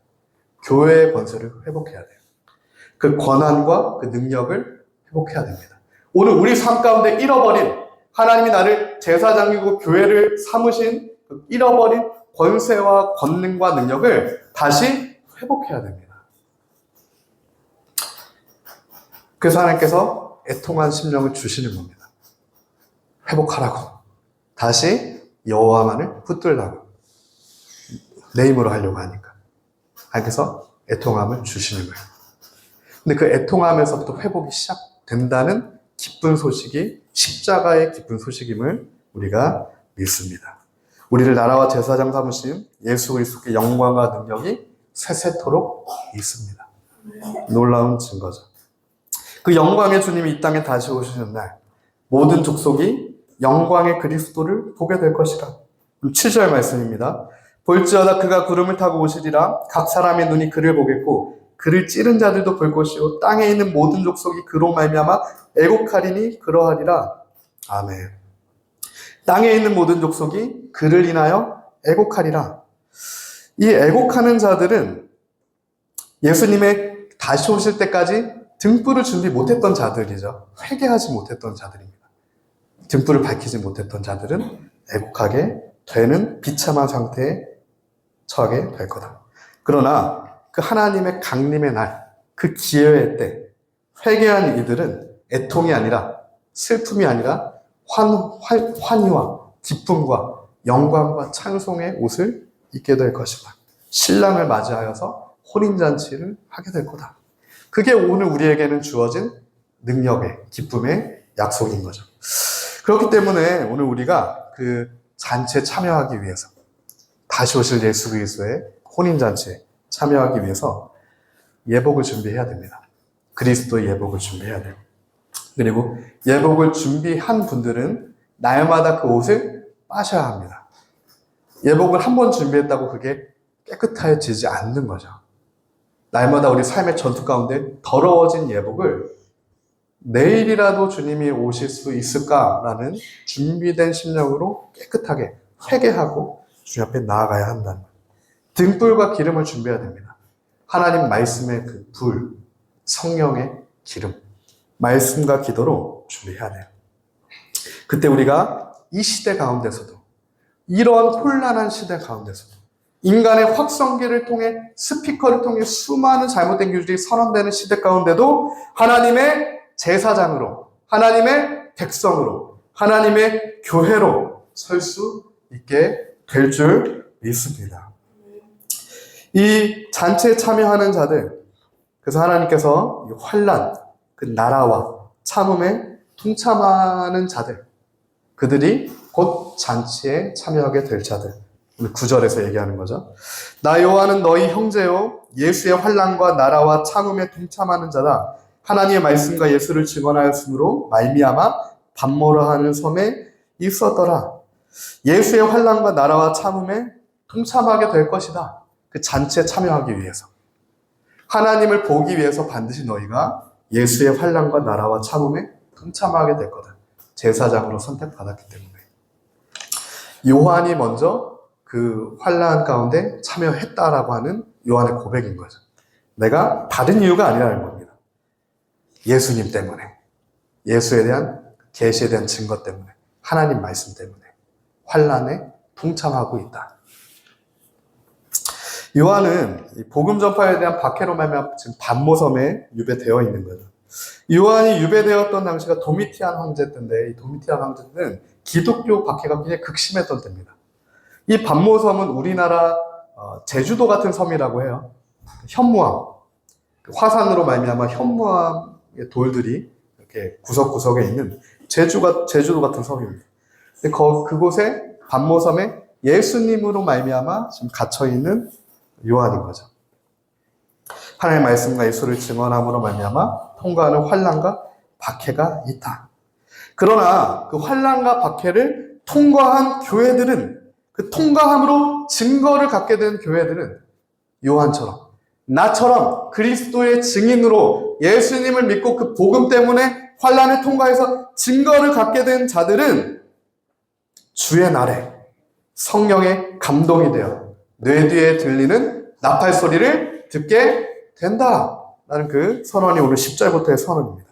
교회의 권세를 회복해야 돼요. 그 권한과 그 능력을 회복해야 됩니다. 오늘 우리 삶 가운데 잃어버린 하나님이 나를 제사장이고 교회를 삼으신 그 잃어버린 권세와 권능과 능력을 다시 회복해야 됩니다. 그래서 하나님께서 애통한 심령을 주시는 겁니다. 회복하라고. 다시 여호와만을 붙들라고. 내 힘으로 하려고 하니까. 하나님께서 애통함을 주시는 거예요. 근데 그 애통함에서부터 회복이 시작된다는 기쁜 소식이 십자가의 기쁜 소식임을 우리가 믿습니다. 우리를 나라와 제사장 삼으신 예수 그리스도의 영광과 능력이 세세토록 있습니다. 놀라운 증거죠. 그 영광의 주님이 이 땅에 다시 오시는 날 모든 족속이 영광의 그리스도를 보게 될 것이라. 7절 말씀입니다. 볼지어다 그가 구름을 타고 오시리라. 각 사람의 눈이 그를 보겠고 그를 찌른 자들도 볼 것이요 땅에 있는 모든 족속이 그로 말미암아 애곡하리니 그러하리라. 아멘. 땅에 있는 모든 족속이 그를 인하여 애곡하리라. 이 애곡하는 자들은 예수님의 다시 오실 때까지 등불을 준비 못했던 자들이죠. 회개하지 못했던 자들입니다. 등불을 밝히지 못했던 자들은 애곡하게 되는 비참한 상태에 처하게 될 거다. 그러나 그 하나님의 강림의 날, 그 기회의 때 회개한 이들은 애통이 아니라 슬픔이 아니라 환희와 기쁨과 영광과 찬송의 옷을 입게 될 것이다. 신랑을 맞이하여서 혼인잔치를 하게 될 거다. 그게 오늘 우리에게는 주어진 능력의, 기쁨의 약속인 거죠. 그렇기 때문에 오늘 우리가 그 잔치에 참여하기 위해서 다시 오실 예수 그리스도의 혼인잔치에 참여하기 위해서 예복을 준비해야 됩니다. 그리스도의 예복을 준비해야 돼요. 그리고 예복을 준비한 분들은 날마다 그 옷을 빠셔야 합니다. 예복을 한 번 준비했다고 그게 깨끗해지지 않는 거죠. 날마다 우리 삶의 전투 가운데 더러워진 예복을 내일이라도 주님이 오실 수 있을까라는 준비된 심령으로 깨끗하게 회개하고 주님 앞에 나아가야 한다는 거예요. 등불과 기름을 준비해야 됩니다. 하나님 말씀의 그 불, 성령의 기름, 말씀과 기도로 준비해야 돼요. 그때 우리가 이 시대 가운데서도 이러한 혼란한 시대 가운데서도 인간의 확성기를 통해 스피커를 통해 수많은 잘못된 교들이 선언되는 시대 가운데도 하나님의 제사장으로 하나님의 백성으로 하나님의 교회로 설 수 있게 될 줄 믿습니다. 이 잔치에 참여하는 자들, 그래서 하나님께서 이 환난, 그 나라와 참음에 동참하는 자들, 그들이 곧 잔치에 참여하게 될 자들. 오늘 9절에서 얘기하는 거죠. 나 여호와는 너희 형제요 예수의 환난과 나라와 참음에 동참하는 자다. 하나님의 말씀과 예수를 증언하였으므로 말미암아 반모라 하는 섬에 있었더라. 예수의 환난과 나라와 참음에 동참하게 될 것이다. 그 잔치에 참여하기 위해서. 하나님을 보기 위해서 반드시 너희가 예수의 환난과 나라와 참음에 동참하게 될 거다. 제사장으로 선택받았기 때문에. 요한이 먼저 그 환난 가운데 참여했다라고 하는 요한의 고백인 거죠. 내가 다른 이유가 아니라는 겁니다. 예수님 때문에, 예수에 대한 계시에 대한 증거 때문에, 하나님 말씀 때문에 환난에 동참하고 있다. 요한은 복음 전파에 대한 박해로 말미암아 지금 반모섬에 유배되어 있는 거예요. 요한이 유배되었던 당시가 도미티안 황제 때인데, 이 도미티안 황제는 기독교 박해가 굉장히 극심했던 때입니다. 이 반모섬은 우리나라 제주도 같은 섬이라고 해요. 현무암, 화산으로 말미암아 현무암의 돌들이 이렇게 구석구석에 있는 제주도 같은 섬입니다. 그곳에 반모섬에 예수님으로 말미암아 지금 갇혀 있는 요한인 거죠. 하나님의 말씀과 예수를 증언함으로 말미암아 통과하는 환난과 박해가 있다. 그러나 그 환난과 박해를 통과한 교회들은, 그 통과함으로 증거를 갖게 된 교회들은 요한처럼, 나처럼 그리스도의 증인으로 예수님을 믿고 그 복음 때문에 환난을 통과해서 증거를 갖게 된 자들은 주의 날에 성령의 감동이 되어 뇌 뒤에 들리는 나팔 소리를 듣게 된다라는 그 선언이 오늘 10절부터의 선언입니다.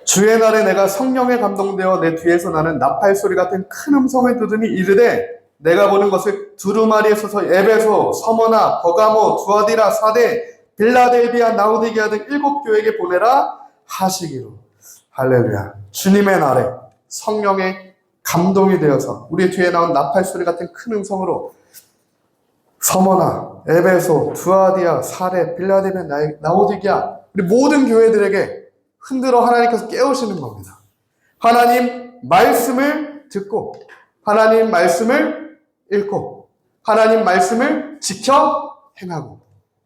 주의 날에 내가 성령에 감동되어 내 뒤에서 나는 나팔 소리 같은 큰 음성을 들으니 이르되 내가 보는 것을 두루마리에 서서 에베소, 서머나, 버가모, 두아디라, 사데, 빌라델비아, 나우디게아 등 7교회에게 보내라 하시기로. 할렐루야. 주님의 날에 성령의 감동이 되어서 우리 뒤에 나온 나팔 소리 같은 큰 음성으로 서머나, 에베소, 두아디아, 사데, 빌라델비아, 나우디게아 우리 모든 교회들에게 흔들어 하나님께서 깨우시는 겁니다. 하나님 말씀을 듣고 하나님 말씀을 읽고 하나님 말씀을 지켜 행하고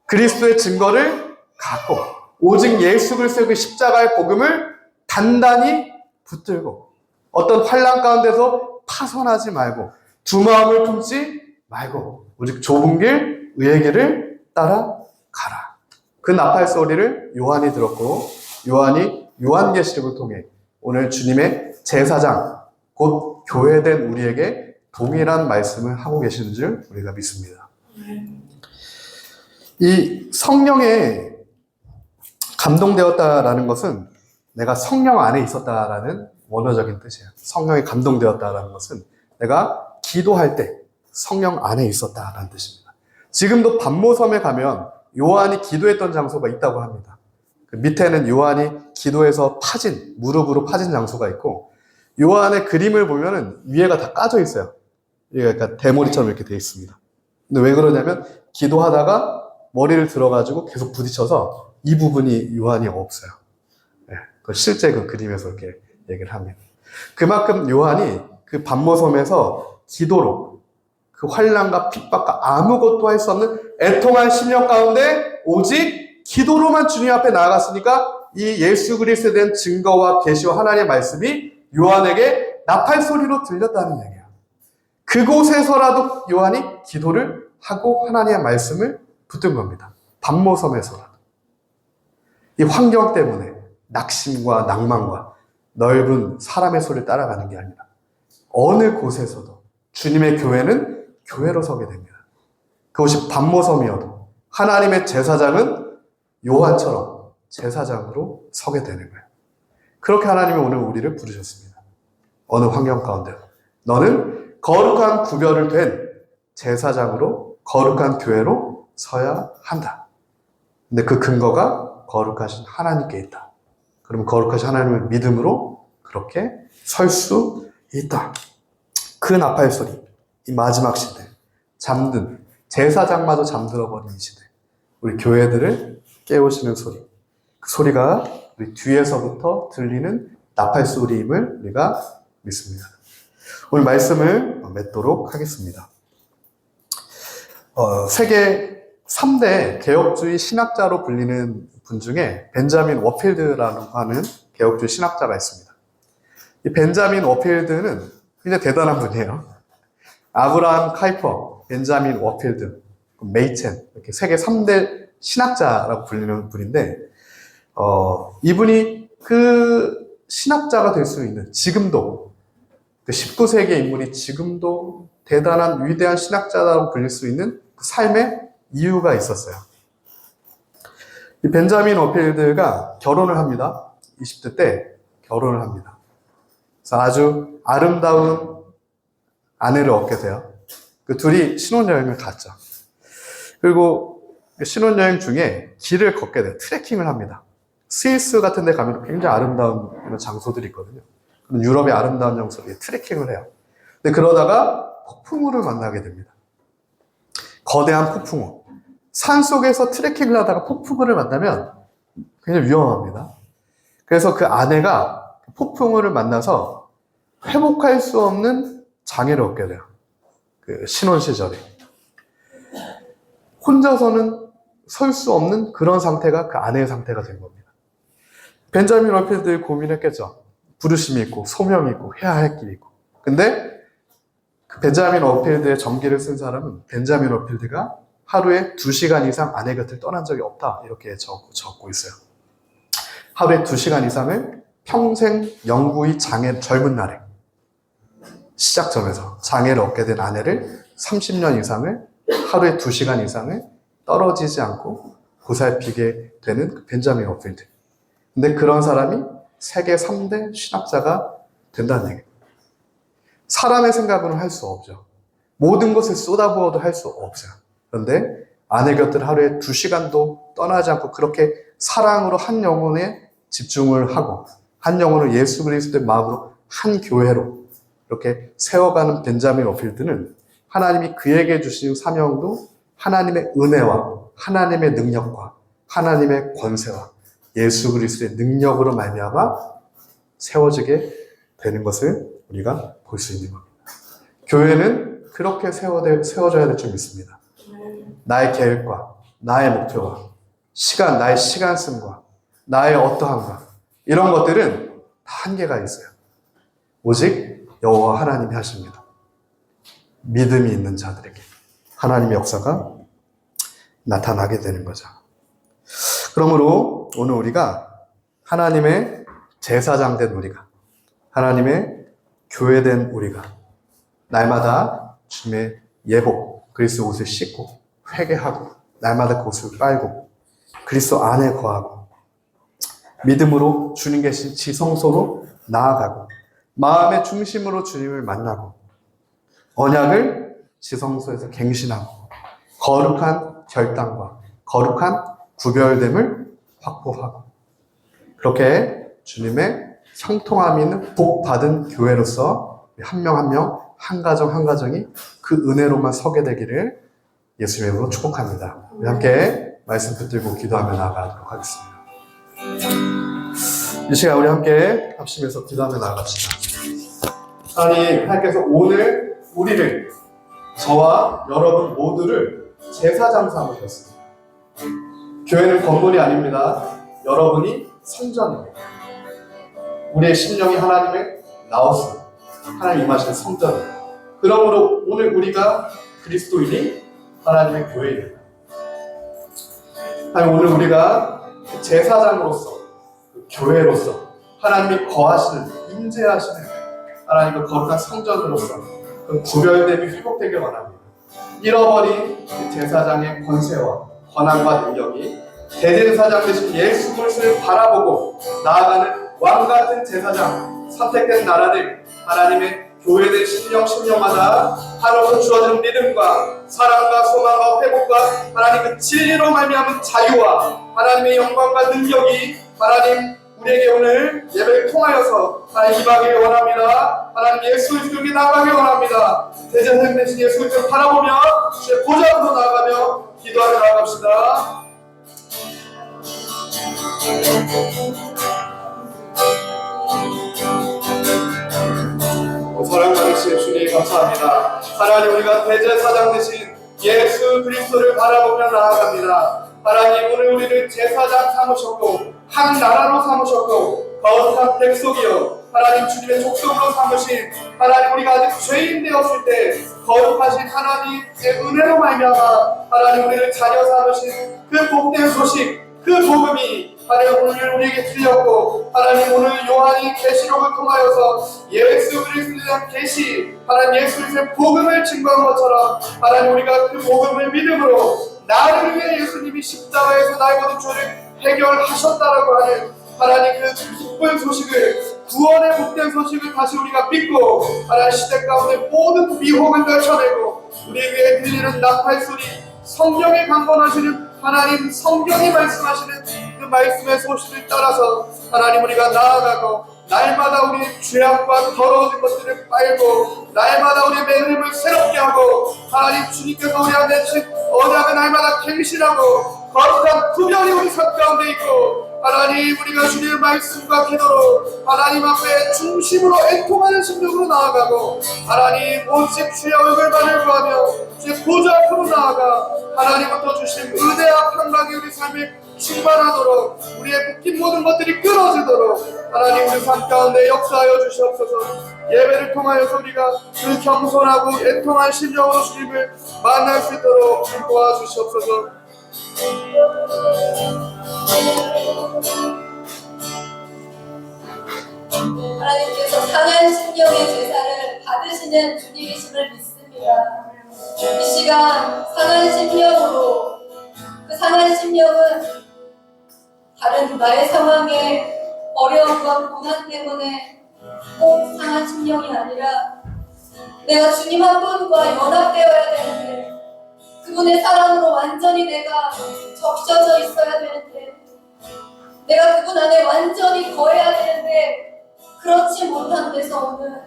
그리스도의 증거를 갖고 오직 예수 그리스도의 그 십자가의 복음을 단단히 붙들고 어떤 환난 가운데서 파선하지 말고 두 마음을 품지 말고 오직 좁은 길 의의 길을 따라가라. 그 나팔 소리를 요한이 들었고 요한이 요한계시록을 통해 오늘 주님의 제사장 곧 교회된 우리에게 동일한 말씀을 하고 계시는 줄 우리가 믿습니다. 이 성령에 감동되었다라는 것은 내가 성령 안에 있었다라는 원어적인 뜻이에요. 성령에 감동되었다라는 것은 내가 기도할 때 성령 안에 있었다라는 뜻입니다. 지금도 반모섬에 가면 요한이 기도했던 장소가 있다고 합니다. 그 밑에는 요한이 기도해서 무릎으로 파진 장소가 있고 요한의 그림을 보면은 위에가 다 까져 있어요. 그러니까 대머리처럼 이렇게 되어 있습니다. 근데 왜 그러냐면 기도하다가 머리를 들어가지고 계속 부딪혀서 이 부분이 요한이 없어요. 네, 실제 그 그림에서 이렇게 얘기를 합니다. 그만큼 요한이 그 반모섬에서 기도로 그 환난과 핍박과 아무것도 할 수 없는 애통한 심령 가운데 오직 기도로만 주님 앞에 나아갔으니까 이 예수 그리스도에 대한 증거와 계시와 하나님의 말씀이 요한에게 나팔 소리로 들렸다는 얘기예요. 그곳에서라도 요한이 기도를 하고 하나님의 말씀을 붙든 겁니다. 반모섬에서라도. 이 환경 때문에 낙심과 낭만과 넓은 사람의 소리를 따라가는 게 아니라 어느 곳에서도 주님의 교회는 교회로 서게 됩니다. 그것이 반모섬이어도 하나님의 제사장은 요한처럼 제사장으로 서게 되는 거예요. 그렇게 하나님이 오늘 우리를 부르셨습니다. 어느 환경 가운데 너는 거룩한 구별을 된 제사장으로 거룩한 교회로 서야 한다. 근데 그 근거가 거룩하신 하나님께 있다. 그럼 거룩하신 하나님을 믿음으로 그렇게 설 수 있다. 그 나팔 소리, 이 마지막 시대, 잠든 제사장마저 잠들어버린 이 시대, 우리 교회들을 깨우시는 소리, 그 소리가 우리 뒤에서부터 들리는 나팔 소리임을 우리가 믿습니다. 오늘 말씀을 맺도록 하겠습니다. 세계 3대 개혁주의 신학자로 불리는 분 중에 벤자민 워필드라고 하는 개혁주의 신학자가 있습니다. 이 벤자민 워필드는 굉장히 대단한 분이에요. 아브라함 카이퍼, 벤자민 워필드, 메이첸 이렇게 세계 3대 신학자라고 불리는 분인데 이분이 그 신학자가 될 수 있는 지금도 그 19세기의 인물이 지금도 대단한 위대한 신학자라고 불릴 수 있는 그 삶의 이유가 있었어요. 이 벤자민 워필드가 결혼을 합니다. 20대 때 결혼을 합니다. 그래서 아주 아름다운 아내를 얻게 돼요. 그 둘이 신혼여행을 갔죠. 그리고 신혼여행 중에 길을 걷게 돼요. 트레킹을 합니다. 스위스 같은 데 가면 굉장히 아름다운 이런 장소들이 있거든요. 유럽의 아름다운 장소에 트레킹을 해요. 근데 그러다가 폭풍우를 만나게 됩니다. 거대한 폭풍우. 산속에서 트레킹을 하다가 폭풍우를 만나면 굉장히 위험합니다. 그래서 그 아내가 폭풍우를 만나서 회복할 수 없는 장애를 얻게 돼요. 그 신혼 시절에. 혼자서는 설 수 없는 그런 상태가 그 아내의 상태가 된 겁니다. 벤자민 워필드의 고민했겠죠. 부르심이 있고 소명이 있고 해야 할 길이 있고. 근데 그 벤자민 워필드의 전기를 쓴 사람은 벤자민 워필드가 하루에 2시간 이상 아내 곁을 떠난 적이 없다. 이렇게 적고 있어요. 하루에 2시간 이상을 평생 영구히 젊은 날에 시작점에서 장애를 얻게 된 아내를 30년 이상을 하루에 2시간 이상을 떨어지지 않고 보살피게 되는 그 벤자민 워필드. 근데 그런 사람이 세계 3대 신학자가 된다는 얘기예요. 사람의 생각으로는 할 수 없죠. 모든 것을 쏟아부어도 할 수 없어요. 그런데 아내 곁을 하루에 2시간도 떠나지 않고 그렇게 사랑으로 한 영혼에 집중을 하고 한 영혼을 예수 그리스도의 마음으로 한 교회로 이렇게 세워가는 벤자민 워필드는 하나님이 그에게 주신 사명도 하나님의 은혜와 하나님의 능력과 하나님의 권세와 예수 그리스도의 능력으로 말미암아 세워지게 되는 것을 우리가 볼 수 있는 겁니다. 교회는 그렇게 세워져야 될 줄 믿습니다. 나의 계획과 나의 목표와 나의 시간 쓴과 나의 어떠함과 이런 것들은 다 한계가 있어요. 오직 여호와 하나님이 하십니다. 믿음이 있는 자들에게 하나님의 역사가 나타나게 되는 거죠. 그러므로 오늘 우리가 하나님의 제사장 된 우리가, 하나님의 교회된 우리가 날마다 주님의 예복, 그리스도 옷을 씻고 회개하고 날마다 그 옷을 빨고 그리스도 안에 거하고 믿음으로 주님 계신 지성소로 나아가고 마음의 중심으로 주님을 만나고 언약을 지성소에서 갱신하고 거룩한 결단과 거룩한 구별됨을 확보하고 그렇게 주님의 형통함이 있는 복받은 교회로서 한 명 한 명, 한 가정 한 가정이 그 은혜로만 서게 되기를 예수님의 이름으로 축복합니다. 우리 함께 말씀 붙들고 기도하며 나아가도록 하겠습니다. 이 시간 우리 함께 합심해서 기도하며 나아갑시다. 하나님께서 오늘 우리를, 저와 여러분 모두를 제사장 삼으셨습니다. 교회는 건물이 아닙니다. 여러분이 성전입니다. 우리의 심령이 하나님의 나왔습니다. 하나님 임하시는 성전입니다. 그러므로 오늘 우리가 그리스도인이 하나님의 교회입니다. 하나님, 오늘 우리가 제사장으로서, 교회로서 하나님이 거하시는, 임재하시는 하나님의 거룩한 성전으로서 그 구별됨이 회복되길 원합니다. 잃어버린 제사장의 권세와 권한과 능력이 대제사장 되신 예수 그리스도를 바라보고 나아가는 왕같은 제사장, 선택된 나라들, 하나님의 교회된 심령마다 하루도 주어진 믿음과 사랑과 소망과 회복과 하나님 그 진리로 말미암은 자유와 하나님의 영광과 능력이 하나님 우리에게 오늘 예배를 통하여서 하나님 임하기를 원합니다. 하나님 예수 그리스도께 나아가길 원합니다. 대제사장 되신 예수 그리스도를 바라보며 주의 보좌 앞으로 나아가며 기도하며 나아갑시다. 사랑받으신 주님 감사합니다. 하나님 우리가 대제사장 되신 예수 그리스도를 바라보며 나아갑니다. 하나님 오늘 우리를 제사장 삼으셨고 한 나라로 삼으셨고 거룩한 백성이요 하나님 주님의 족속으로 삼으신 하나님 우리가 아직 죄인 되었을 때 거룩하신 하나님의 은혜로 말미암아 하나님 우리를 자녀 삼으신 그 복된 소식 그 복음이 하나님 오늘 우리에게 들렸고 하나님 오늘 요한이 계시록을 통하여서 예수 그리스도에 대한 계시 하나님 예수 그리스도의 복음을 증거한 것처럼 하나님 우리가 그 복음을 믿음으로 나를 위해 예수님이 십자가에서 나의 모든 죄를 해결하셨다라고 하는 하나님 그 기쁜 소식을 구원의 복된 소식을 다시 우리가 믿고 하나님 시대 가운데 모든 미혹을 떨쳐내고 우리 위에 들리는 나팔 소리, 성경에 강권하시는 하나님, 성경이 말씀하시는 그 말씀의 소식을 따라서 하나님 우리가 나아가고 날마다 우리의 죄악과 더러워진 것들을 빨고 날마다 우리의 매일을 새롭게 하고 하나님 주님께서 우리 안에 주신 언약을 날마다 갱신하고 거룩한 구별이 우리 삶 가운데 있고 하나님 우리가 주님의 말씀과 기도로 하나님 앞에 중심으로 애통하는 심령으로 나아가고 하나님 오직 주의 얼굴만을 구하며 주의 보좌 앞으로 나아가 하나님부터 주신 은혜와 평강이 우리 삶에 충만하도록 우리의 묶인 모든 것들이 끊어지도록 하나님 우리 삶 가운데 역사하여 주시옵소서. 예배를 통하여서 우리가 그 겸손하고 애통한 심령으로 주님을 만날 수 있도록 도와주시옵소서. 하나님께서 상한 심령의 제사를 받으시는 주님이심을 믿습니다. 이 시간 상한 심령으로, 그 상한 심령은 다른 나의 상황에 어려움과 고난 때문에 꼭 상한 심령이 아니라 내가 주님 한 분과 연합되어야 되는데, 그분의 사랑으로 완전히 내가 적셔져 있어야 되는데, 내가 그분 안에 완전히 거해야 되는데 그렇지 못한 데서 오는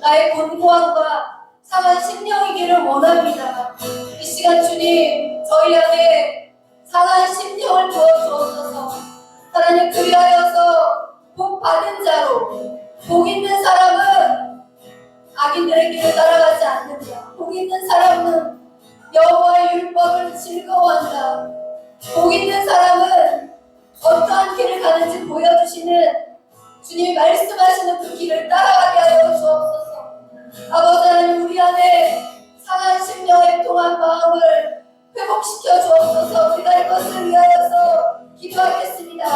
나의 곤고함과 상한 심령이기를 원합니다. 이 시간 주님 저희 안에 상한 심령을 부어주옵소서. 하나님 그리하여서 복 받은 자로, 복 있는 사람은 악인들의 길을 따라가지 않는다. 복 있는 사람은 여호와의 율법을 즐거워한다. 복 있는 사람은 어떠한 길을 가는지 보여주시는 주님이 말씀하시는 그 길을 따라가게 하여 주옵소서. 아버지 하나님 우리 안에 상한 심령의 통한 마음을 회복시켜 주옵소서. 우리가 이것을 위하여서 기도하겠습니다.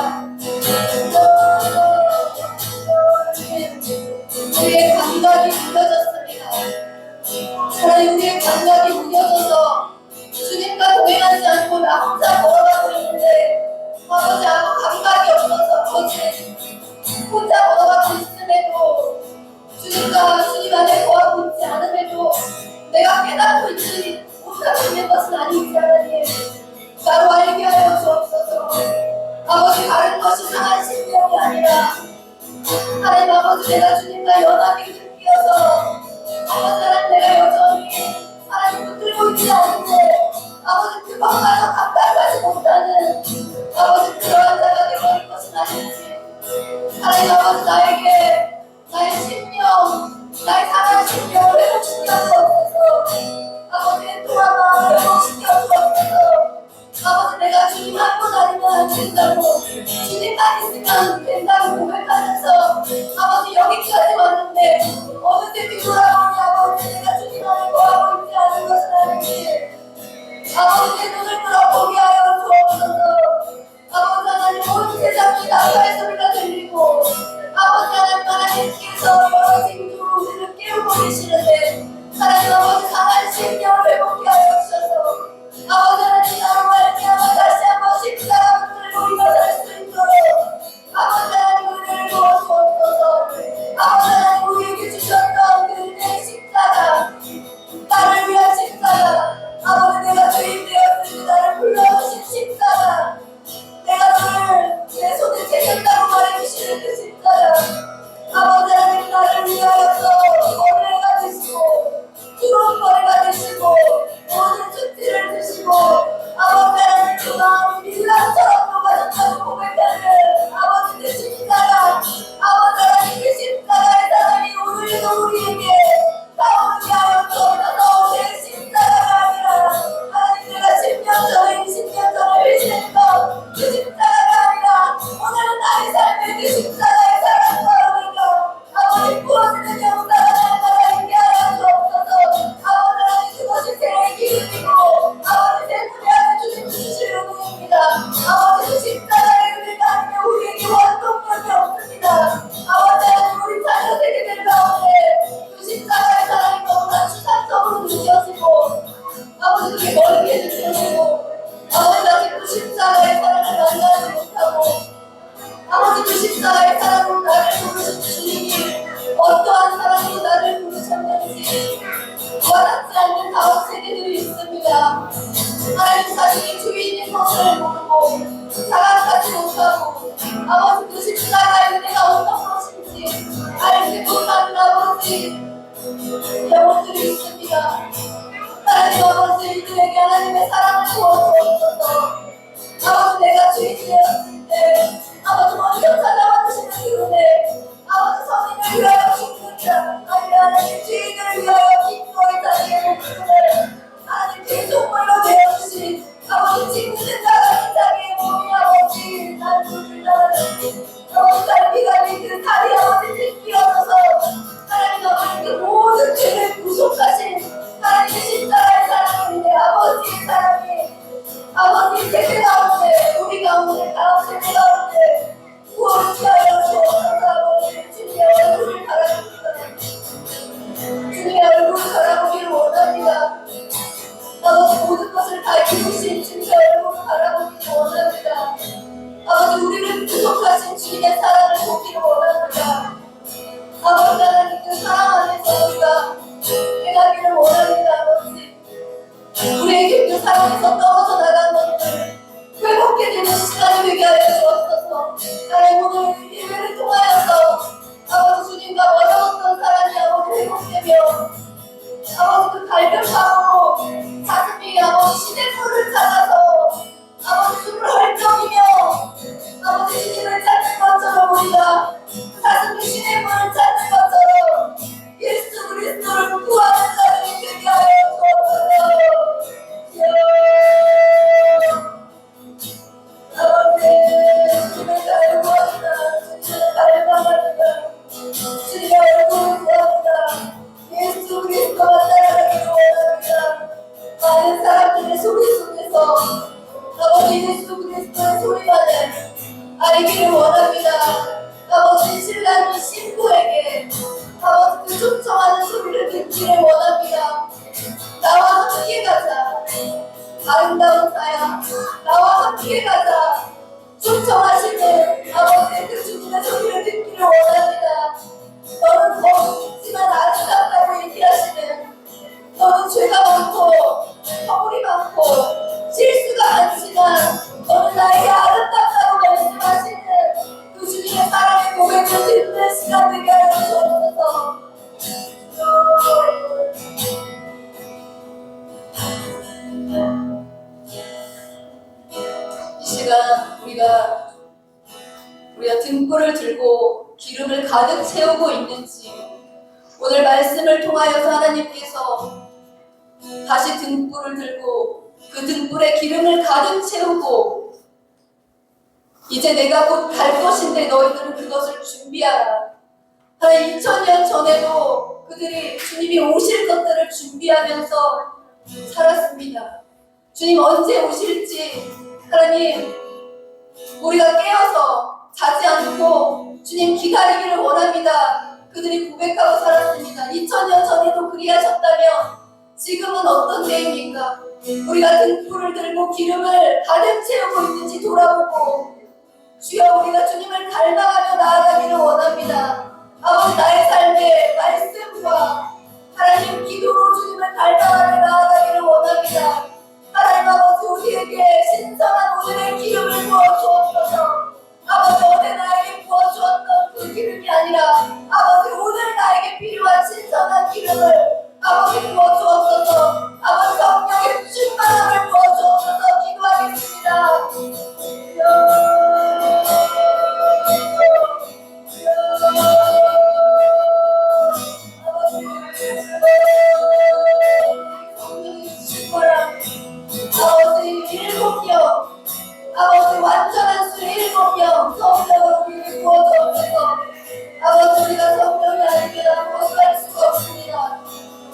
우리의 감각이 무뎌졌습니다. 하나님 우리의 감각이 무뎌져서 주님과 동행하지 않고 나 혼자 걸어가고 있는데 아버지 아무 감각이 없어서 거짓 혼자 걸어가고 있음에도 주님과 주님 안에 거하고 있지 않음에도 내가 깨닫고 있지 못하고 있는 것은 아니지 하나님. 나로 알게 하여 주옵소서. 아버지 다른 것이 상한 심령이 아니라 하나님 아버지 내가 주님과 연합이 끊겨서 아버지 하나님 내가 여전히 하나님 붙들고 있지 않은데 아버지 그것마저 감당하지 못하는 아버지 그러한 자가 되어버린 것은 아닌지 하나님 아버지 나에게 나의 심령 나의 상한 심령을 회복시켜 주옵소서. 아버지의 통한 마음을 회복시켜 주옵소서. 아버지 내가 주님 한 분 아니면 안 된다고 주님만 있으면 된다고 고백하면서 아버지 여기까지 왔는데 어느새 뒤돌아보니 아버지 내가 주님 안에 거하고 있지 않은 것은 아닌지 아버지 내 눈을 들어 보게 하여 주옵소서. 아버지 하나님 온 세상이 나팔 소리가 들리고 아버지 하나님께서 여러 징조로 우리를 깨우고 계시는데 하나님 아버지 상한 심령을 회복케 하여 주셔서 아버지 하나님 나로 말미암아 다시 한번 십자가 붙들고 일어날 수 있도록 아버지 하나님 은혜를 부어주옵소서. 아버지 하나님 우리에게 주셨던 그 은혜의 십자가 나를 위한 십자가 아버지 내가 죄인 되었을 때 나를 불러주신 십자가 내가 너를 내 손에 채겼다고 말해주시는 그 십자가 아버지 하나님 나를 위하여서 어뢰가 되시고 주로 와닿지 않는 다음 세대들이 있습니다. 하나님 자신이 주인인 것을 모르고 자각하지 못하고 아버지 그 십자가의 은혜가 어떤 것인지 알지 못하는 아버지 영혼들이 있습니다. 하나님 아버지 이들에게 하나님의 사랑을 부어주옵소서. 아버지 내가 주인이 되었을 때 아버지 먼저 찾아와 주시는 그 은혜 아버지 성인을 위하여 죽는 자 아니면 하나님 주인을 위하여 기도의 자리에 목숨을 하나님 그 종물로 되어주신 아버지 짓는 자가 이 자리에 몸이 아버지 나를 불러주는 아버지 나를 비가니 그 다리 아버지 들끼어져서 하나님 아버지 그 모든 죄를 구속하신 하나님의 십자가의 사랑이 내 아버지의 사랑이 아버지 세대 가운데 우리 가운데 다음 세대 가운데 구원을 취하여 주옵소서. 아버지 주님의 얼굴을 바라봅니다. 주님의 얼굴을 바라보기를 원합니다. 아버지 모든 것을 다 이루신 주님의 얼굴을 바라보기를 원합니다. 아버지 우리를 구속하신 주님의 사랑을 보기를 원합니다. 아버지 하나님 그 사랑 안에서 우리가 행하기를 원합니다. 아버지 우리에게 그 사랑에서 떨어져 나간 것들 회복게 되는 시간이 되게 하여 주옵소서. 하나님 오늘 예배를 통하여서 아버지 주님과 멀어졌던 사람이 아버지 회복되며 아버지 그 갈급함으로 가슴이 아버지 시냇물을 찾아서 아버지 숨을 헐떡이며 아버지 주님을 찾는 것처럼 우리가 가슴이 시냇물을 찾는 것처럼 예수 그리스도를 구하는 사람이 되게 하여 주옵소서. 아버지 주님의 나를 구합니다. 주님의 나를 구합니다. 주님의 얼굴을 구합니다. 예수 그리스도가 따라가기를 원합니다. 많은 사람들의 소리 속에서 아버지 예수 그리스도의 소리만을 알기를 원합니다. 아버지 신랑이 신부에게 아버지 그 초청하는 소리를 듣기를 원합니다. 나와 함께 가자. 아름다운 사야 나와 함께 가자. 초청하시는 아버지 그 주님의 소리를 듣기를 원합니다. 너는 거짓지만 아름답다고 얘기하시는 너는 죄가 많고 허물이 많고 실수가 많지만 너는 나에게 아름답다고 말씀하시는 그 주님의 사랑의 고백을 듣는 시간 되게 하여 주옵소서. 이 시간 우리가 등불을 들고 기름을 가득 채우고 있는지 오늘 말씀을 통하여서 하나님께서 다시 등불을 들고 그 등불에 기름을 가득 채우고 이제 내가 곧 갈 것인데 너희들은 그것을 준비하라. 하나님 2000년 전에도 그들이 주님이 오실 것들을 준비하면서 살았습니다. 주님 언제 오실지 하나님 우리가 깨어서 자지 않고 주님 기다리기를 원합니다. 그들이 고백하고 살았습니다. 2000년 전에도 그리하셨다면 지금은 어떤 때입니까? 우리가 등불을 들고 기름을 가득 채우고 있는지 돌아보고 주여 우리가 주님을 닮아가며 나아가기를 원합니다. 아버지 나의 삶의 말씀과 하나님 기도로 주님을 닮아가며 나아가기를 원합니다. 하나님 아버지 우리에게 신선한 오늘의 기름을 부어주옵소서. 아버지 어제 나에게 부어주었던 그 기름이 아니라 아버지 오늘 나에게 필요한 신선한 기름을 아버지 부어주옵소서. 아버지 성령의 충만함을 부어주옵소서. 기도하겠습니다. 아버지 7명 아버지 완전한 수 7명 성령으로 우리를 부어주옵소서. 아버지 우리가 성령이 아니면 아무것도 할 수가 없습니다.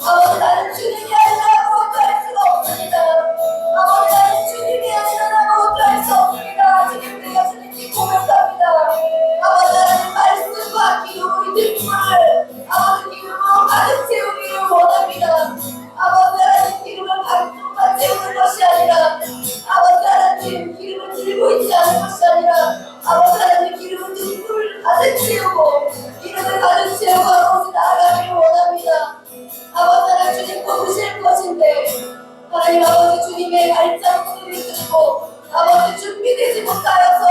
아버지 나는 주님이 아니라 아무것도 할 수가 없습니다. 아버지 나는 주님이 아니라 아무것도 할 수 없습니다. 주님 내가 주님께 고백합니다. 아버지 나는 말씀과 기도로 이 등불을 아버지 기름으로 가득 채우기를 원합니다. 아버지 하나님 기름을 반쪽만 채우는 것이 아니라 아버지 하나님 기름을 들고 있지 않은 것이 아니라 아버지 하나님 기름을 등불 가득 채우고 기름을 가득 채우고 아버지 나아가기를 원합니다. 아버지 하나님 주님 거두실 것인데 하나님 아버지 주님의 발자국 소리를 듣고 아버지 준비되지 못하여서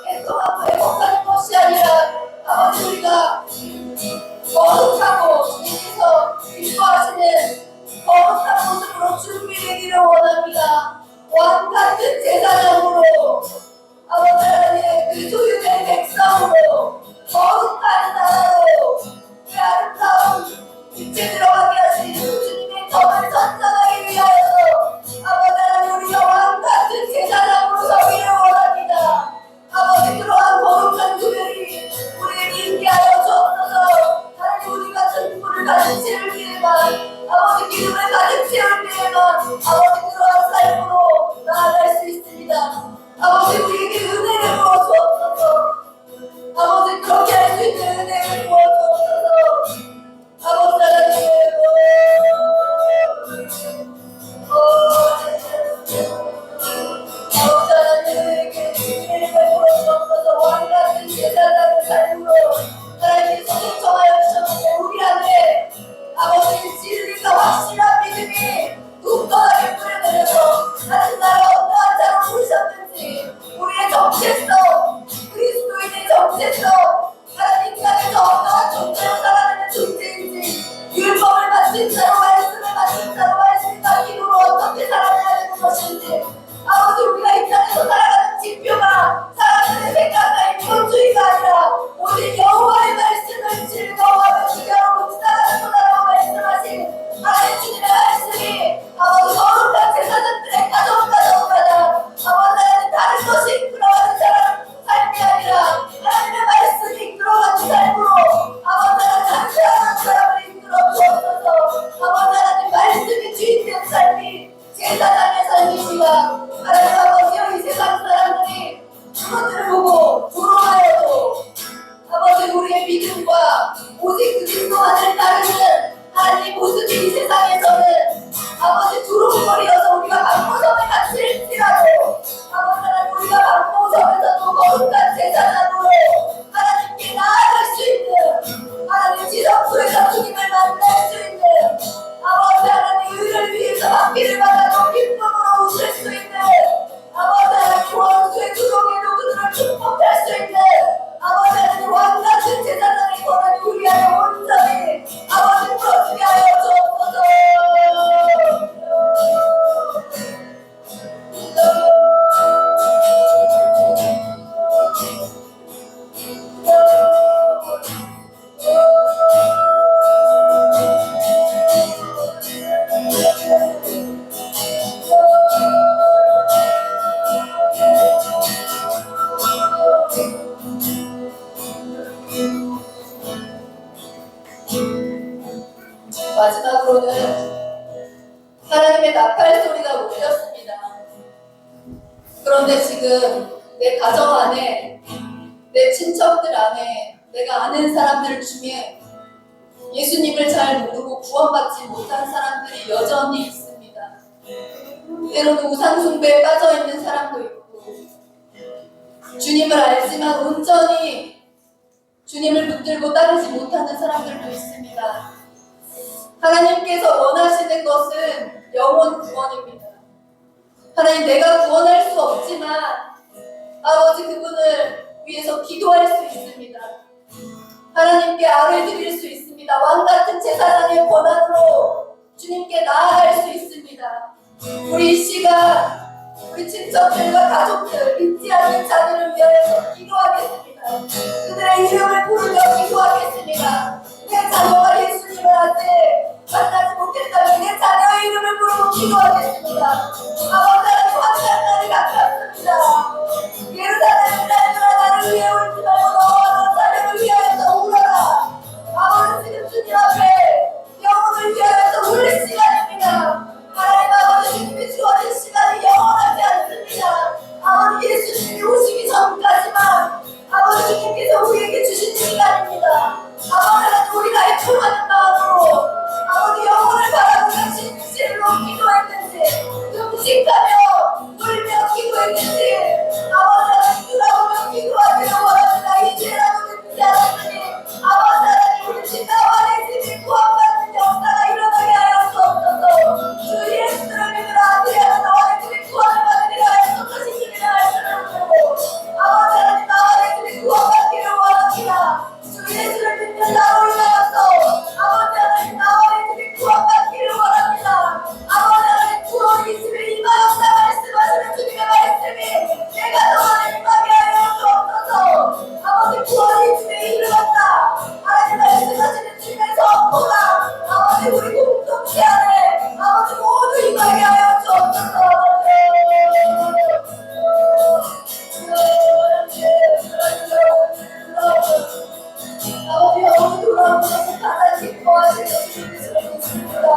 애통하고 애곡하는 것이 아니라 아버지 우리가 거룩하고 주님께서 기뻐하시는 거룩한 모습으로 준비되기를 원합니다. 왕같은 제사장으로 아버지 하나님의 그 소유된 백성으로 거룩한 나라로 그 아름다운 빛에 들어가게 하신 주님의 덕을 선전하기 위하여서 아버지 하나님 우리가 왕같은 제사장으로 서기를 원합니다. 아버지 그러한 거룩한 구별이 우리에게 있게 하여 주옵소서. 하나님 우리가 전부를 가득 채울 때에만 아버지 기름을 가득 채울 때에만 아버지 그러한 삶으로 나아갈 수 있습니다. 아버지 우리에게 은혜를 부어 주옵소서. 아버지 그렇게 할 수 있는 은혜를 부어 주옵소서. 아버지 하나님 아버지 하나님에게 은혜를 부어 주옵소서. 왕같은 제사장의 삶으로 하나님께서 신청하여 주셨는데 우리 안에 아버지 진리가 확실한 믿음이 굳건하게 뿌려내려서 하나님 나라 어떠한 자로 부르셨는지 우리의 정체성 그리스도인의 정체성 하나님 인간에서 어떠한 존재로 살아가는 존재인지 율법을 받친 자로 말씀을 받친 자로 말씀을 받기로 어떻게 살아가야 되는 것인지 아버지 우리가 이 땅에서 살아가는 지표가 사람들의 생각과 인본주의가 아니라 오직 여호와의 말씀을 즐거워하며 주여로 묵상하는 거다라고 말씀하신 하나님 주님의 말씀이 아버지 거룩한 제사장들의 가정마다 아버지 하나님 다른 것이 이끌어가는 사람 삶이 아니라 하나님의 말씀이 이끌어가는 삶으로 아버지 하나님 한 사람 사람을 이끌어 주옵소서. 아버지 하나님 말씀이 주인된 삶이 제사장의 삶이시가 하나님 아버지여 이 세상 사람들이 그것들을 보고 부러워해도 아버지 우리의 믿음과 오직 그리스도만을 따르는 하나님 모습이 이 세상에서는 아버지 두루뭉거리여서 우리가 방모섬에 갇힐지라도 아버지 하나님 우리가 방모섬에서도 거룩한 제사장으로 하나님께 나아갈 수 있는 하나님 지성소에서 주님을 만날 수 있는 아버지 하나님 의를 위해서 받기를 받아도 기쁨으로 웃을 수 있는 아버지 하나님 원수의 구속에도 그들을 축복할 수 있는 아버지 하나님 왕같은 제사장의 권한이 우리 안에 온전히 아버지 풀어주게 하여 주옵소서. 마지막으로는 하나님의 나팔 소리가 울렸습니다. 그런데 지금 내 가정 안에, 내 친척들 안에, 내가 아는 사람들 중에 예수님을 잘 모르고 구원받지 못한 사람들이 여전히 있습니다. 때로는 우상숭배에 빠져있는 사람도 있고 주님을 알지만 온전히 주님을 붙들고 따르지 못하는 사람들도 있습니다. 하나님께서 원하시는 것은 영혼 구원입니다. 하나님 내가 구원할 수 없지만 아버지 그분을 위해서 기도할 수 있습니다. 하나님께 아뢰 드릴 수 있습니다. 왕같은 제사장의 권한으로 주님께 나아갈 수 있습니다. 우리 이 시간 우리 친척들과 가족들 믿지 않는 자들을 위하여서 기도하겠습니다. 그들의 이름을 부르며 기도하겠습니다. 내 자녀가 예수님을 아직 만나지 못했다면 내 자녀의 이름을 부르고 기도하겠습니다. 아버지 하나님 환난 날이 가깝습니다. 예루살렘 딸들아 나를 위해 울지 말고 너와 너 자녀를 위하여서 울어라. 아버지 지금 주님 앞에 영혼을 위하여서 울 시간입니다. 하나님 아버지 주님이 주어진 시간이 영원하지 않습니다. 아버지 예수님이 오시기 전까지만 아버지 주님께서 우리에게 주신 시간입니다. 아버지 하나님 우리가 애통하는 마음으로 아버지 영혼을 바라보며 진실로 기도했는지 끔찍하며 아버지 모두 임하게 하여 주옵소서. 아버지 영혼이 돌아오는 것을 가장 기뻐하시는 주님을 믿습니다.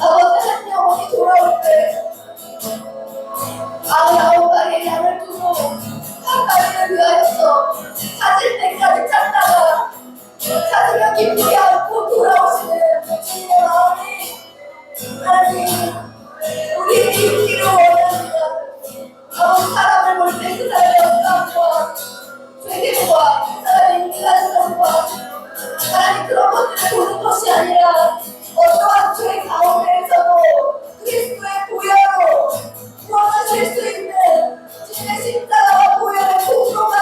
아버지 한 영혼이 돌아올 때 99마리의 양을 두고 한 마리를 위하여서 찾을 때까지 찾다가 찾으면 기쁘지 않고 돌아오시는 주님의 마음이 하나님 우리에게 있기를 원합니다. 아버지 사람을 볼 때 그 사람의 영광과 죄됨과 그 사람의 인간성과 하나님 그런 것들을 보는 것이 아니라 어떠한 죄 가운데에서도 그리스도의 보혈로 구원하실 수 있는 주님의 십자가와 보혈의 공로가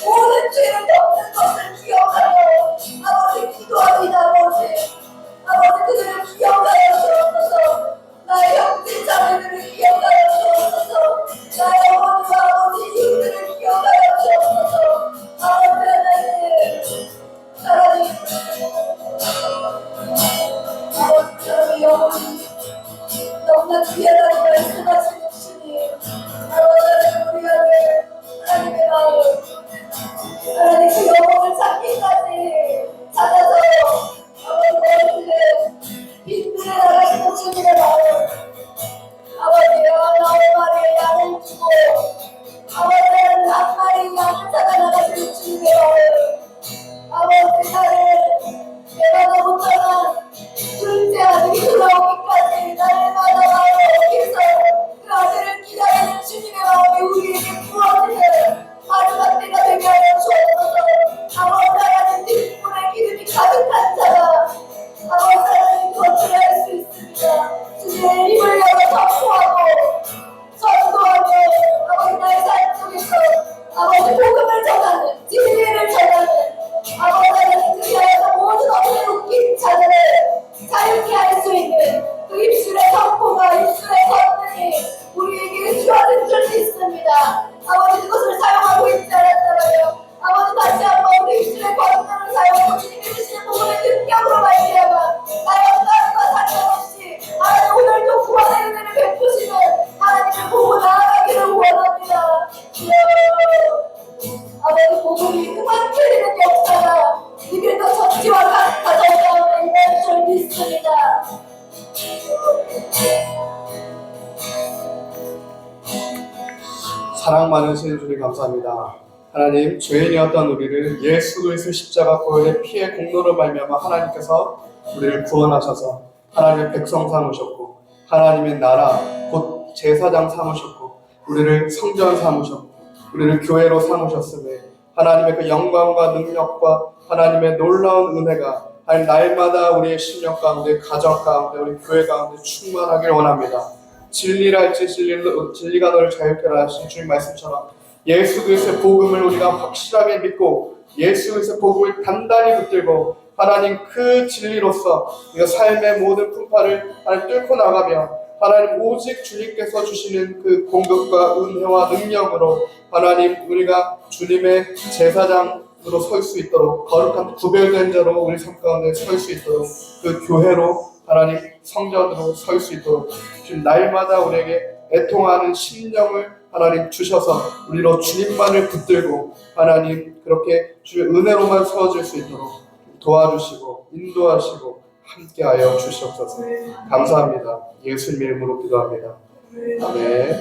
모든 죄를 덮는 것을 기억하여 아버지 기도합니다. 아버지 그들을 기억하여 주옵소서. 나의 형제 자매들을 기억하여 주옵소서. 나의 어머니와 아버지 이웃들을 기억하여 주옵소서. 아버지 하나님 아버지 저의 영혼이 너무나 귀하다고 말씀하시는 주님 아버지 우리 아들 하나님의 마음 하나님 그 영혼을 찾기까지 찾아서 아버지 너희들은 빈들에 나가시는 주님의 마음 아버지 99마리의 양을 주고 아버지는 한 마리의 양을 찾아 나가시는 주님의 마음 아버지 나를 내가 너무 떠난 둘째 아들이 돌아오기까지 날마다 마음을 어기서 그 아들을 기다리는 주님의 마음이 우리에게 부어지는 마지막 때가 되게 하여 주옵소서. 아버지 하나님 뒷문에 기름이 가득한 자가 아버지 하나님 거칠을 할 수 있습니다. 주님의 입을 열어 선포하고 전도하며 아버지 나의 삶 속에서 아버지 복음을 전하는 진리를 전하는 아버지 하나님 그리하여서 모든 어둠에 묶인 자들을 자유케 할 수 있는 그 입술의 선포가 입술의 권능이 우리에게 주어진 줄 믿습니다. 아버지 그것을 사용하고 있지 않았더라면 아버지 다시 한번 우리 입술의 권능을 사용하고 주님이 주시는 복음의 능력으로 말미암아 나의 영광과 상관없이 하나님 오늘도 구원의 은혜를 베푸시는 하나님을 보고 나아가기를 원합니다. 아버지 복음이 그만해지는 역사가 이들도 전지와 가정 가운데 있는 줄 믿습니다. 사랑 많으신 주님 감사합니다. 하나님 죄인이었던 우리를 예수 그리스도 십자가 보혈의 피의 공로로 말미암아 하나님께서 우리를 구원하셔서 하나님의 백성 삼으셨고 하나님의 나라 곧 제사장 삼으셨고 우리를 성전 삼으셨고 우리를 교회로 삼으셨으니 하나님의 그 영광과 능력과 하나님의 놀라운 은혜가 하나님 날마다 우리의 심령 가운데 가정 가운데 우리 교회 가운데 충만하길 원합니다. 진리랄지 진리가 너를 자유케 하라 하신 주님 말씀처럼 예수 그리스도의 복음을 우리가 확실하게 믿고 예수 그리스도의 복음을 단단히 붙들고 하나님 그 진리로서 우리가 삶의 모든 풍파를 하나님 뚫고 나가며 하나님 오직 주님께서 주시는 그 공급과 은혜와 능력으로 하나님 우리가 주님의 제사장으로 설 수 있도록 거룩한 구별된 자로 우리 삶 가운데 설 수 있도록 그 교회로 하나님 성전으로 설 수 있도록 지금 날마다 우리에게 애통하는 심령을 하나님 주셔서 우리로 주님만을 붙들고 하나님 그렇게 주의 은혜로만 세워질 수 있도록 도와주시고 인도하시고 함께하여 주시옵소서. 감사합니다. 예수님 이름으로 기도합니다. 아멘.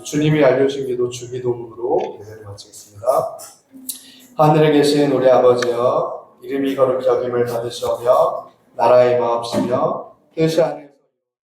주님이 알려주신 기도 주기도문으로 예배를 마치겠습니다. 하늘에 계신 우리 아버지여 이름이 거룩히 여김을 받으시오며 나라의 마옵시며 뜻이 아닌